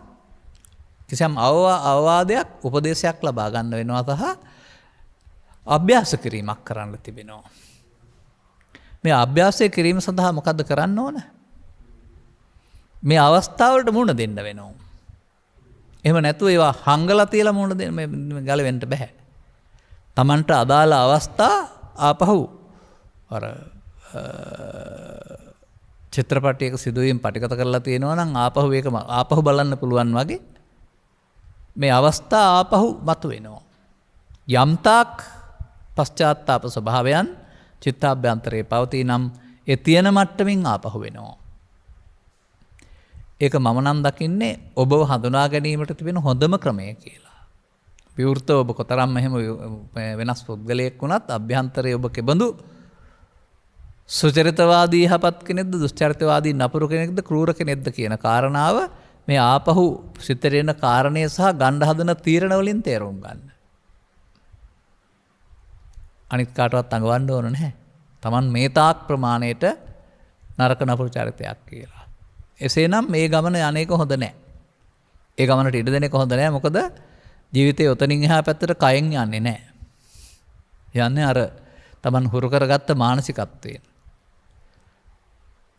S1: කිසියම් අවවාදයක්, උපදේශයක් ලබා ගන්න වෙනවා සහ අභ්‍යාස කිරීමක් කරන්න තිබෙනවා. මේ අභ්‍යාසය කිරීම සඳහා මොකද්ද කරන්න ඕන? මේ අවස්ථාවලට මුහුණ දෙන්න වෙනවා. එහෙම නැතුව ඒවා හංගලා තියලා මුහුණ දෙන්න ගලවෙන්න බෑ. Tamanට අදාළ අවස්ථා ආපහු අර චිත්‍රපටයක සිදුවීම් පටිගත කරලා තියෙනවා නම් ආපහු ඒක ආපහු බලන්න පුළුවන් වගේ මේ අවස්ථා ආපහු මතුවෙනවා. යම්තාක් පශ්චාත්තාප ස්වභාවයන් චිත්තාභ්‍යන්තරයේ පවතී නම් ඒ තියෙන මට්ටමින් ආපහු වෙනවා. ඒක මම නම් දකින්නේ ඔබව හඳුනා ගැනීමට තිබෙන හොඳම ක්‍රමය කියලා. විවෘතව ඔබ කොතරම් එහෙම වෙනස් පුද්ගලයෙක් වුණත් අභ්‍යන්තරයේ ඔබ කෙබඳු සුචරිතවාදී යහපත් කෙනෙක්ද, දුෂ්චරිතවාදී නපුරු කෙනෙක්ද, ක්‍රූර කෙනෙක්ද කියන කාරණාව මේ ආපහු සිතට එන කාරණය සහ ගන්න හදන තීරණ වලින් තේරුම් ගන්න. අනිත් කාටවත් අඟවන්න ඕන නැහැ. Taman මේ තාක් ප්‍රමාණයට නරක නපුරු චරිතයක් කියලා. එසේනම් මේ ගමන යන්නේක හොඳ නැහැ. ඒ ගමනට ඉඩ දෙන්නේක හොඳ නැහැ. මොකද ජීවිතේ උතනින් එහා පැත්තට කයෙන් යන්නේ නැහැ. යන්නේ අර Taman හුරු කරගත්ත මානසිකත්වයෙන්.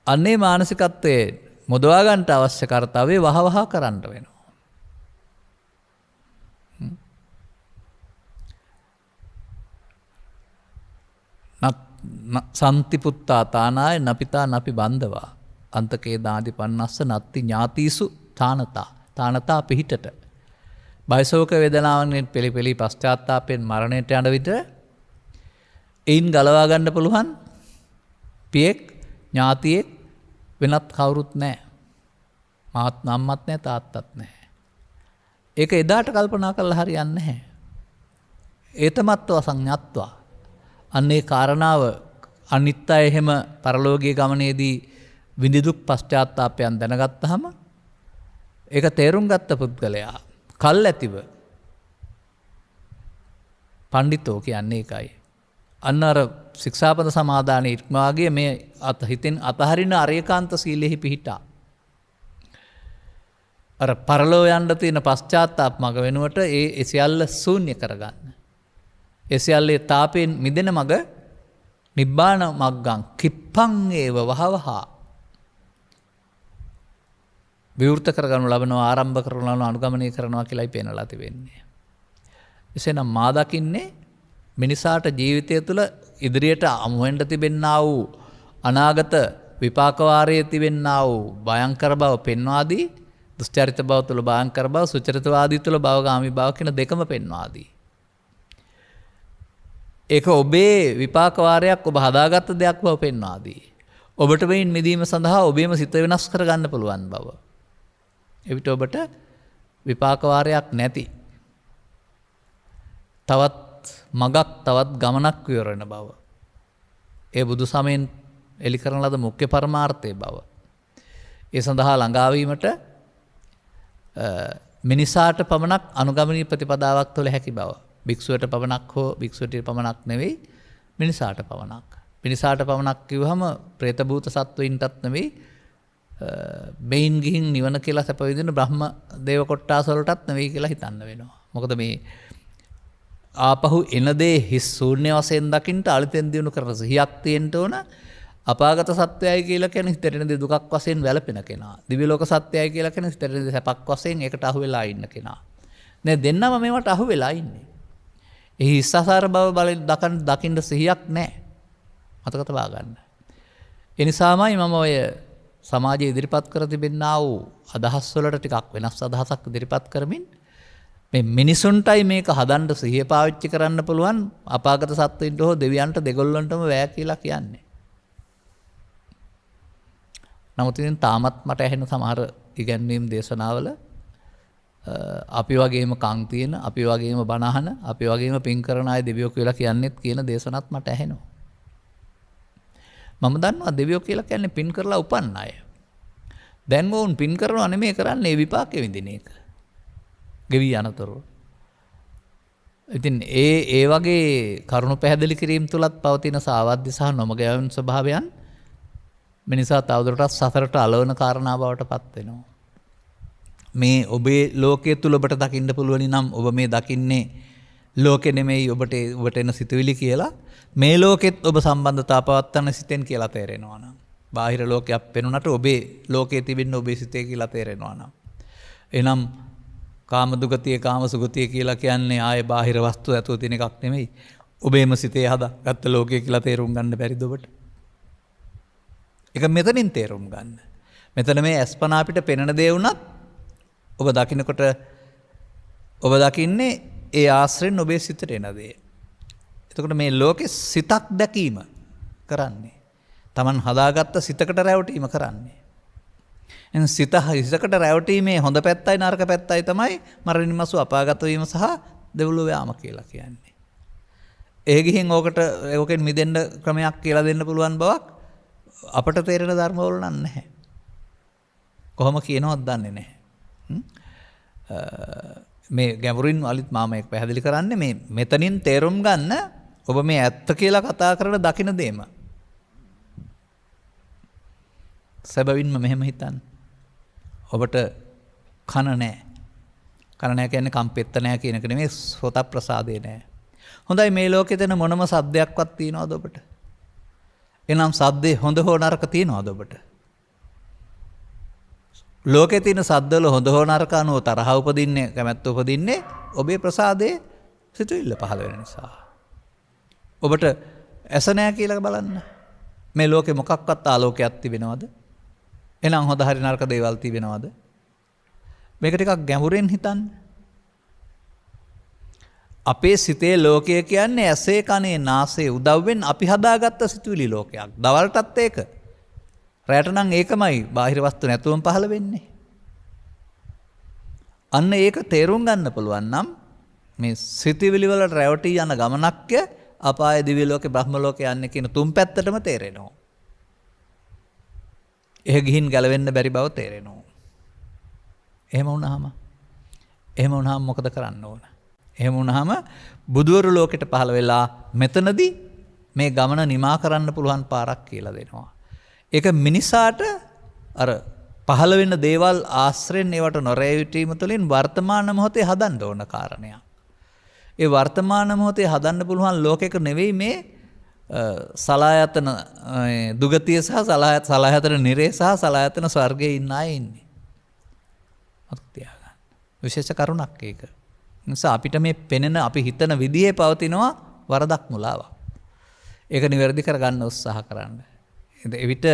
S1: අන්නේ මානසිකත්වයේ මොදවා ගන්නට අවශ්‍ය කාර්යය වහවහ කරන්න වෙනවා. සන්තිපුත්තා තානාය නපිතා නපි බන්ධවා අන්තකේ දාදි පන්නස්ස නත්ති ඥාතිසු තානතා පිහිටට. බයසෝක වේදනාවෙන් පෙළි පශ්චාත්තාපයෙන් මරණයට යන විට එයින් ගලවා ගන්න පුළුවන් පියෙක්, ඥාතියෙක් වෙනත් කවුරුත් නැහැ. මාත් නම්මත් නැහැ, තාත්තත් නැහැ. ඒක එදාට කල්පනා කරලා හරියන්නේ නැහැ. ඒතමත්ව සංඥාත්වා. අන්නේ කාරණාව අනිත් අය එහෙම පරලෝකීය ගමනේදී විඳිදුක් පශ්චාත්තාපයන් දැනගත්තාම ඒක තේරුම් ගත්ත පුද්ගලයා කල් ඇතිව පඬිතෝ කියන්නේ ඒකයි. අන්න අර ශික්ෂාපද සමාදානයේ ඉක්මවාගේ මේ හිතෙන් අතහරින අරේකාන්ත සීලෙහි පිහිටා. අර පරලෝ යන්න තියෙන පශ්චාත්තාප මග වෙනුවට ඒ සියල්ල ශූන්‍ය කරගන්න. ඒ සියල්ලේ තාපයෙන් මිදෙන මග නිබ්බාන මග්ගං කිප්පං ඒව වහවහ විවෘත කරගනු ලබනවා, ආරම්භ කරනු ලබනවා, අනුගමනය කරනවා කියලායි පේනලා තිබෙන්නේ. එසේනම් මා දකින්නේ මිනිසාට ජීවිතය තුළ ඉදිරියට අමු වෙන්න තිබෙන්නා වූ අනාගත විපාක වාරයේ තිබෙන්නා වූ භයංකර බව පෙන්වා දී, දුෂ්චරිත බව තුළ භයංකර බව, සුචරිතවාදී තුළ භවගාමී බව කියන දෙකම පෙන්වා දී. ඒක ඔබේ විපාක වාරයක්, ඔබ හදාගත්ත දෙයක් බව පෙන්වා දී. ඔබට වෙයින් මිදීම සඳහා ඔබේම සිත වෙනස් කරගන්න පුළුවන් බව. එවිට ඔබට විපාක වාරයක් නැති තවත් මගක් තවත් ගමනක් විවරණ බව. ඒ බුදු සමයෙන් එලි කරන ලද මුඛ්‍ය පරමාර්ථය බව. ඒ සඳහා ළඟාවීමට මිනිසාට පමණක් අනුගමනීය ප්‍රතිපදාවක් තුළ හැකි බව. භික්ෂුවට පමණක් හෝ භික්ෂුවට පමණක් නෙවෙයි මිනිසාට පමණක්. මිනිසාට පමණක් කිව්වහම പ്രേත භූත සත්වයින්ටත් නෙවෙයි බෙයින් ගිහින් නිවන කියලා සැප විඳින බ්‍රහ්ම දේව කොට්ටාස වලටත් නෙවෙයි කියලා හිතන්න වෙනවා. මොකද මේ ආපහු එන දේ හිස් ශූන්‍ය වශයෙන් දකින්න අලුතෙන් දිනු කරන සිහියක් තියෙන්න ඕන. අපාගත සත්‍යයයි කියලා කියන්නේ හිතට එන දේ දුකක් වශයෙන් වැළපෙන කෙනා. දිව්‍ය ලෝක සත්‍යයයි කියලා කියන්නේ හිතට එන දේ සැපක් වශයෙන් ඒකට අහු වෙලා ඉන්න කෙනා. නේ දෙන්නම මේවට අහු වෙලා ඉන්නේ. ඒ හිස්සාර බව බලෙන් දකින්න සිහියක් නැහැ. මතක තබා ගන්න. ඒ නිසාමයි මම ඔය සමාජයේ ඉදිරිපත් කර තිබෙනා වූ අදහස් වලට ටිකක් වෙනස් අදහසක් ඉදිරිපත් කරමින් මේ මිනිසුන්ටයි මේක හදන්න සිහිය පාවිච්චි කරන්න පුළුවන් අපාගත සත්ත්වයින්ට හෝ දෙවියන්ට දෙගොල්ලන්ටම වැය කියලා කියන්නේ. නමුත් ඉතින් තාමත් මට ඇහෙන සමහර ඉගැන්වීම් දේශනාවල අපි වගේම කන් තියෙන, අපි වගේම බණ අහන, අපි වගේම පින් කරන අය දෙවියෝ කියලා කියන්නේත් කියන දේශනත් මට ඇහෙනවා. මම දන්නවා දෙවියෝ කියලා කියන්නේ පින් කරලා උපන්න අය. දැන් වුන් පින් කරනවා නෙමෙයි කරන්නේ විපාකෙ විඳින එක. ගෙවි යනතොර. ඉතින් ඒ වගේ කරුණු පැහැදිලි කිරීම තුලත් පවතින සාවද්‍ය සහ නොමග යවන ස්වභාවයන් මිනිසා තවදුරටත් සසරට අලවන කාරණා බවට පත් වෙනවා. මේ ඔබේ ලෝකයේ තුල ඔබට දකින්න පුළුවනි නම් ඔබ මේ දකින්නේ ලෝකෙ නෙමෙයි ඔබට එන සිතුවිලි කියලා. මේ ලෝකෙත් ඔබ සම්බන්ධතාව පවත්වන සිතෙන් කියලා තේරෙනවා නම්. බාහිර ලෝකයක් පෙනුනට ඔබේ ලෝකයේ තිබෙන ඔබේ සිතේ කියලා තේරෙනවා නම්. එනම් කාම දුගතිය කාම සුගතිය කියලා කියන්නේ ආයේ බාහිර වස්තු ඇතුව තියෙන එකක් නෙමෙයි. ඔබේම සිතේ හදාගත්ත ලෝකය කියලා තේරුම් ගන්න බැරිද ඔබට? ඒක මෙතනින් තේරුම් ගන්න. මෙතන මේ අස්පනා අපිට පෙනෙන දේ වුණත් ඔබ දකින්නකොට ඔබ දකින්නේ ඒ ආශ්‍රයෙන් ඔබේ සිතට එන දේ. එතකොට මේ ලෝකේ සිතක් දැකීම කරන්නේ. Taman හදාගත්ත සිතකට රැවටීම කරන්නේ. එන් සිතකට රැවටීමේ හොඳ පැත්තයි නරක පැත්තයි තමයි මරණින් මසු අපාගත වීම සහ දෙව්ලොව යාම කියලා කියන්නේ. ඒ ගිහින් ඕකෙන් මිදෙන්න ක්‍රමයක් කියලා දෙන්න පුළුවන් බවක් අපට තේරෙන ධර්මවල නැහැ. කොහොම කියනවද දන්නේ නැහැ. මේ ගැඹුරින් අලිත් මම මේක පැහැදිලි කරන්නේ මේ මෙතනින් තේරුම් ගන්න ඔබ මේ ඇත්ත කියලා කතා කරන දකින දෙම. සැබවින්ම මෙහෙම හිතන්න. ඔබට කන නැහැ. කන නැහැ කියන්නේ කම්පෙත්ත නැහැ කියන එක නෙමෙයි සෝත ප්‍රසාදේ නැහැ. හොඳයි මේ ලෝකේ දෙන මොනම සද්දයක්වත් තියනවද ඔබට? එනම් සද්දේ හොඳ හෝ නරක තියනවද ඔබට? ලෝකේ තියෙන සද්දවල හොඳ හෝ නරක අනුව තරහ උපදින්නේ කැමැත්ත උපදින්නේ ඔබේ ප්‍රසාදයේ සිතුවිල්ල පහළ වෙන නිසා. ඔබට ඇස නැහැ කියලා බලන්න. මේ ලෝකේ මොකක්වත් ආලෝකයක් තිබෙනවද? එහෙනම් හොඳ හරි නරක දේවල් තිබෙනවද? මේක ටිකක් ගැඹුරෙන් හිතන්න. අපේ සිතේ ලෝකය කියන්නේ ඇසේ කනේ නාසයේ උදව්වෙන් අපි හදාගත්ත සිතුවිලි ලෝකයක්. දවල්ටත් ඒක. රැට නම් ඒකමයි බාහිර වස්තු නැතුවම පහළ වෙන්නේ. අන්න ඒක තේරුම් ගන්න පුළුවන් නම් මේ සිතුවිලි වලට රැවටි යන ගමනක්ය අපාය දිව්‍ය ලෝකේ බ්‍රහ්ම ලෝකේ යන්නේ කියන තුන් පැත්තටම තේරෙනවා. එහෙ ගිහින් ගැලවෙන්න බැරි බව තේරෙනවා. එහෙම වුණාම මොකද කරන්න ඕන? එහෙම වුණාම බුදුවරු ලෝකෙට පහළ වෙලා මෙතනදී මේ ගමන නිමා කරන්න පුළුවන් පාරක් කියලා දෙනවා. ඒක මිනිසාට අර පහළ වෙන දේවල් ආශ්‍රයෙන් ඒවට නොරැවටීම තුළින් වර්තමාන මොහොතේ හදන්න ඕන කාරණයක්. ඒ වර්තමාන මොහොතේ හදන්න පුළුවන් ලෝකයක නෙවෙයි මේ සලායතන දුගතිය සහ සලායතන නිරේ සහ සලායතන ස්වර්ගයේ ඉන්න අය ඉන්නේ. මතක තියාගන්න. විශේෂ කරුණක් ඒක. නිසා අපිට මේ පෙනෙන අපි හිතන විදිහේ පවතිනවා වරදක් මුලාවක්. ඒක නිවැරදි කරගන්න උත්සාහ කරන්න. එවිට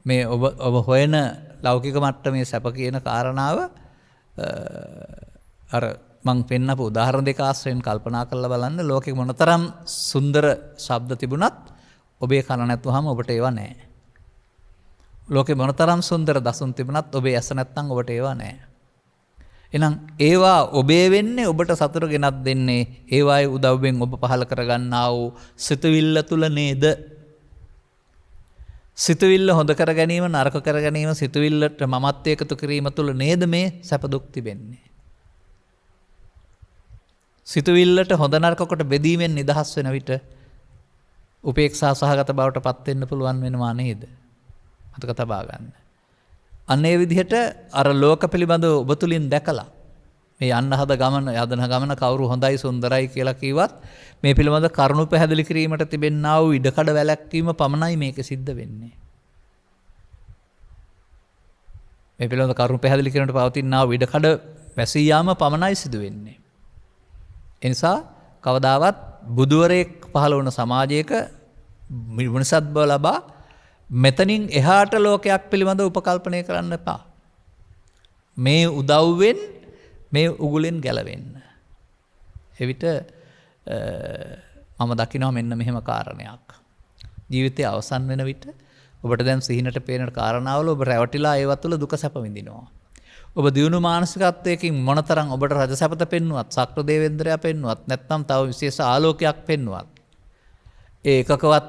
S1: මේ ඔබ හොයන ලෞකික මට්ටමේ සැප කියන කාරණාව අර මං පෙන්නපු උදාහරණ දෙක ආශ්‍රයෙන් කල්පනා කරලා බලන්න ලෝකෙ මොනතරම් සුන්දර ශබ්ද තිබුණත් ඔබේ කන නැතුවම ඔබට ඒවා නැහැ. ලෝකෙ මොනතරම් සුන්දර දසුන් තිබුණත් ඔබේ ඇස නැත්නම් ඔබට ඒවා නැහැ. එහෙනම් ඒවා ඔබේ වෙන්නේ ඔබට සතුට ගෙනත් දෙන්නේ ඒවායේ උදව්වෙන් ඔබ පහල කරගන්නා වූ සිතවිල්ල තුල නේද? සිතවිල්ල හොඳ කර ගැනීම නරක කර ගැනීම සිතවිල්ලට මමත්වය එකතු කිරීම තුල නේද මේ සැප දුක් තිබෙන්නේ? සිතවිල්ලට හොඳ නරක කොට බෙදීමෙන් නිදහස් වෙන විට උපේක්ෂා සහගත බවට පත් වෙන්න පුළුවන් වෙනවා නේද? මතක තබා ගන්න. අන්න ඒ විදිහට අර ලෝක පිළිබඳව ඔබ තුලින් දැකලා මේ යන්න යදන ගමන කවුරු හොඳයි සුන්දරයි කියලා කිව්වත් මේ පිළිබඳ කරුණු පැහැදිලි කිරීමට තිබෙනා වූ ඉඩකඩ වැළැක්වීම පමණයි මේක සිද්ධ වෙන්නේ. මේ පිළිබඳ කරුණු පැහැදිලි කිරීමට පවතිනා වූ ඉඩකඩ වැසී යාම පමණයි සිදු වෙන්නේ. ඒ නිසා කවදාවත් බුදුවරයෙක් පහළ වුණ සමාජයක විමුක්තිසත් බව ලබා මෙතනින් එහාට ලෝකයක් පිළිබඳ උපකල්පනය කරන්න එපා. මේ උදව්වෙන් මේ උගුලෙන් ගැලවෙන්න. එවිට මම දකිනවා මෙන්න මෙහෙම කාරණයක්. ජීවිතය අවසන් වෙන විට ඔබට දැන් සිහිනට පේන කාරණාවල ඔබ රැවටිලා ඒවත් තුළ දුක සැප විඳිනවා. ඔබ දියුණු මානසිකත්වයකින් මොනතරම් ඔබට රජ සැපත පෙන්නුවත්, සක්‍ර දේවේන්ද්‍රයා පෙන්නුවත්, නැත්නම් තව විශේෂ ආලෝකයක් පෙන්නුවත්, ඒ එකකවත්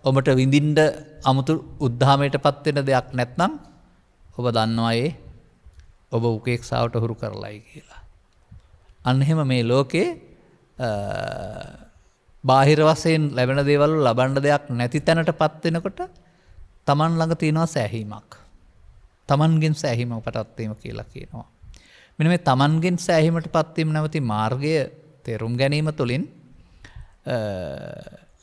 S1: ඔබට විඳින්න අමුතු උද්ධාමයටපත් වෙන දෙයක් නැත්නම් ඔබ දන්නවා ඒ ඔබ උපේක්ෂාවට හුරු කරලයි කියලා. අන්න එහෙම මේ ලෝකේ බාහිර වශයෙන් ලැබෙන දේවල් ලබන්න දෙයක් නැති තැනටපත් වෙනකොට Taman ළඟ තියෙනවා සෑහීමක්. Tamanගෙන් සෑහීමකටපත් වීම කියලා කියනවා. මෙන්න මේ Tamanගෙන් සෑහීමටපත් වීම නැවති මාර්ගය තේරුම් ගැනීම තුළින්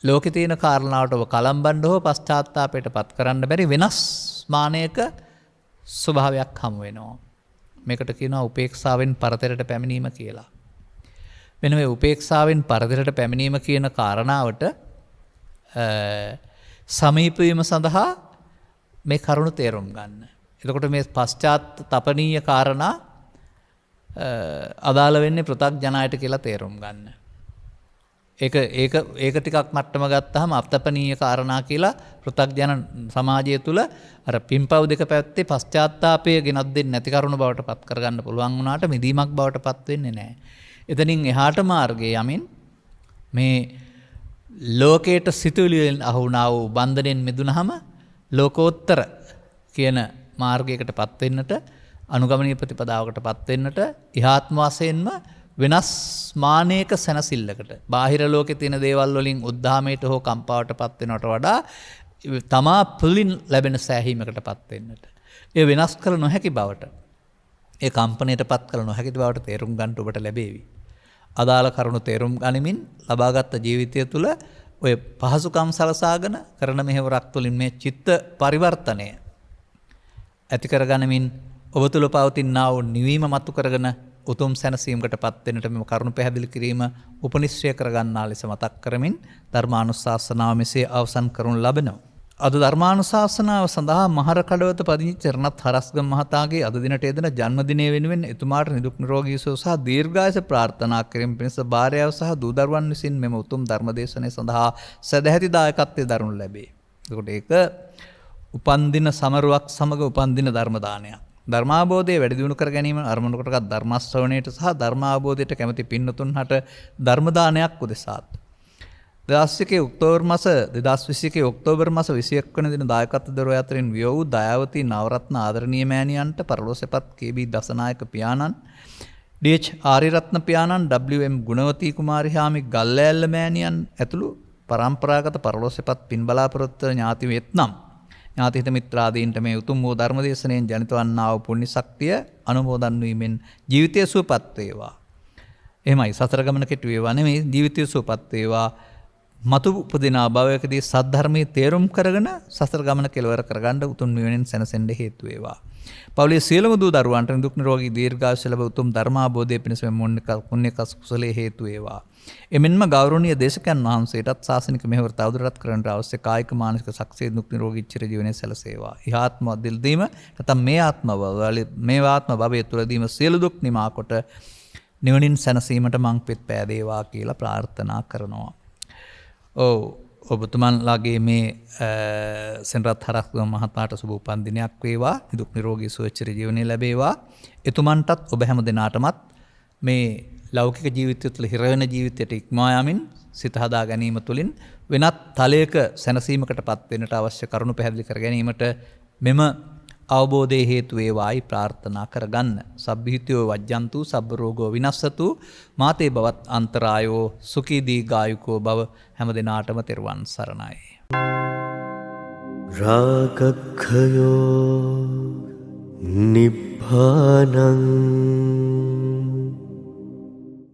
S1: ලෝකේ තියෙන කාරණාවට ඔබ කලම්බන්න හෝ පශ්චාත්තාපයටපත් කරන්න බැරි වෙනස් මානයක ස්වභාවයක් හමු වෙනවා. මේකට කියනවා උපේක්ෂාවෙන් පරතරයට පැමිණීම කියලා. මෙන්න මේ උපේක්ෂාවෙන් පරතරයට පැමිණීම කියන කාරණාවට සමීප වීම සඳහා මේ කරුණු තේරුම් ගන්න. එතකොට මේ පශ්චාත්තාපනීය කාරණා අදාළ වෙන්නේ පෘථග්ජනයට කියලා තේරුම් ගන්න. ඒක ටිකක් මට්ටම ගත්තාම අපතපනීය කාරණා කියලා පෘථග්ජන සමාජය තුළ අර පින්පව් දෙක පැත්තේ පශ්චාත්තාපය ගෙනත් දෙන්නේ නැති කරුණ බවට පත් කරගන්න පුළුවන් වුණාට මිදීමක් බවට පත් වෙන්නේ නැහැ. එතනින් එහාට මාර්ගයේ යමින් මේ ලෝකයට සිතුවිලි වලින් අහුණා වූ බන්ධනෙන් මිදුනහම ලෝකෝත්තර කියන මාර්ගයකට පත් වෙන්නට අනුගමනීය ප්‍රතිපදාවකට පත් වෙන්නට ඉහාත්ම වශයෙන්ම වෙනස් මානයක සැනසෙල්ලකට බාහිර ලෝකේ තියෙන දේවල් වලින් උද්ධාමයට හෝ කම්පාවට පත් වෙනවට වඩා තමා පුලින් ලැබෙන සෑහීමකට පත් වෙන්නට ඒ වෙනස් කළ නොහැකි බවට ඒ කම්පණයට පත් කළ නොහැකි බවට තේරුම් ගන්නට ඔබට ලැබේවි. අදාළ කරුණු තේරුම් ගනිමින් ලබාගත් ජීවිතය තුළ ඔය පහසුකම් සලසාගෙන කරන මෙහෙවරක් තුළින් මේ චිත්ත පරිවර්තනය ඇති කරගනිමින් ඔබ තුළ පවතිනා වූ නිවීම මතු කරගෙන උතුම් සැනසීමකට පත් වෙන්නට මෙම කරුණු පැහැදිලි කිරීම උපනිශ්‍රය කරගන්නා ලෙස මතක් කරමින් ධර්මානුශාසනාව මෙසේ අවසන් කරනු ලබනවා. අද ධර්මානුශාසනාව සඳහා මහර කඩවත පදිංචි චරණත් හරස්ගම මහතාගේ අද දිනට යෙදෙන ජන්මදිනය වෙනුවෙන් එතුමාට නිදුක් නිරෝගී සුව සහ දීර්ඝායස ප්‍රාර්ථනා කිරීම පිණිස භාර්යාව සහ දූ දරුවන් විසින් මෙම උතුම් ධර්මදේශනය සඳහා සදැහැති දායකත්වයේ දරනු ලැබේ. එතකොට ඒක උපන්දින සමරුවක් සමග උපන්දින ධර්ම දානයක්. ධර්මාබෝධය වැඩි දියුණු කර ගැනීම අරමුණු කොටගත් ධර්ම ශ්‍රවණයට සහ ධර්මාබෝධයට කැමැති පින්නතුන් හට ධර්ම දානයක් උදෙසාත් 2021 ඔක්තෝබර් මාස 21 වන දින දායකත්ව දරුවෝ අතරින් විය වූ දයාවතී නවරත්න ආදරණීය මෑණියන්ට පරලෝසෙපත් KB දසනායක පියාණන් DH ආරියරත්න පියාණන් WM ගුණවතී කුමාරි හාමි ගල්ලෑල්ල මෑණියන් ඇතුළු පරම්පරාගත පරලෝසෙපත් පින් බලාපොරොත්තු ඥාති වෙත්නම් ඥාති හිත මිත්‍රාදීන්ට මේ උතුම් වූ ධර්මදේශනයෙන් ජනිත වන්නා වූ පුණ්‍ය ශක්තිය අනුමෝදන් වීමෙන් ජීවිතය සුවපත් වේවා. එහෙමයි සතර ගමන කෙටු වේවා නෙමෙයි ජීවිතය සුවපත් වේවා. මතු උපදිනා භවයකදී සද්ධර්මයේ තේරුම් කරගෙන සසර ගමන කෙලවර කරගන්න උතුම් නිවනින් සැනසෙන්න හේතු වේවා. පවුලේ සියලුම දූ දරුවන්ට දුක් නිරෝගී දීර්ඝායුෂ ලැබ උතුම් ධර්මාබෝධය පිණිස පුණ්‍ය කුසලයේ හේතු වේවා. එමෙන්ම ගෞරවනීය දේශකයන් වහන්සේටත් ශාසනික මෙහෙවර තවදුරටත් කරන්නට අවශ්‍ය කායික මානසික ශක්තිය දුක් නිරෝගී චිර ජීවනයේ සැලසේවා. ඉහාත්ම දිල්දීම නැත්නම් මේ ආත්ම භවයේ තුලදීම සියලු දුක් නිමා කොට නිවනින් සැනසීමට මං පිට පෑදේවා කියලා ප්‍රාර්ථනා කරනවා. ඔව් ඔබතුමන්ලාගේ මේ සෙනරත් හරස්ව මහත්මයාට සුබ උපන්දිනයක් වේවා. නිදුක් නිරෝගී සුවචිර ජීවනය ලැබේවා. එතුමන්ටත් ඔබ හැම දෙනාටමත් මේ ලෞකික ජීවිතය තුළ හිර වෙන ජීවිතයට ඉක්මවා යමින් සිත හදා ගැනීම තුළින් වෙනත් තලයක සැනසීමකටපත් වෙන්නට අවශ්‍ය කරුණු පැහැදිලි කර ගැනීමට මෙම අවබෝධයේ හේතු වේවායි ප්‍රාර්ථනා කරගන්න. සබ්බිහිතයෝ වජ්ජන්තු සබ්බ රෝගෝ විනස්සතු මාතේ බවත් අන්තරායෝ සුඛී දීඝායුකෝ භව හැම දිනාටම තෙරුවන් සරණයි.
S2: රාගක්ඛයෝ නිබ්බානං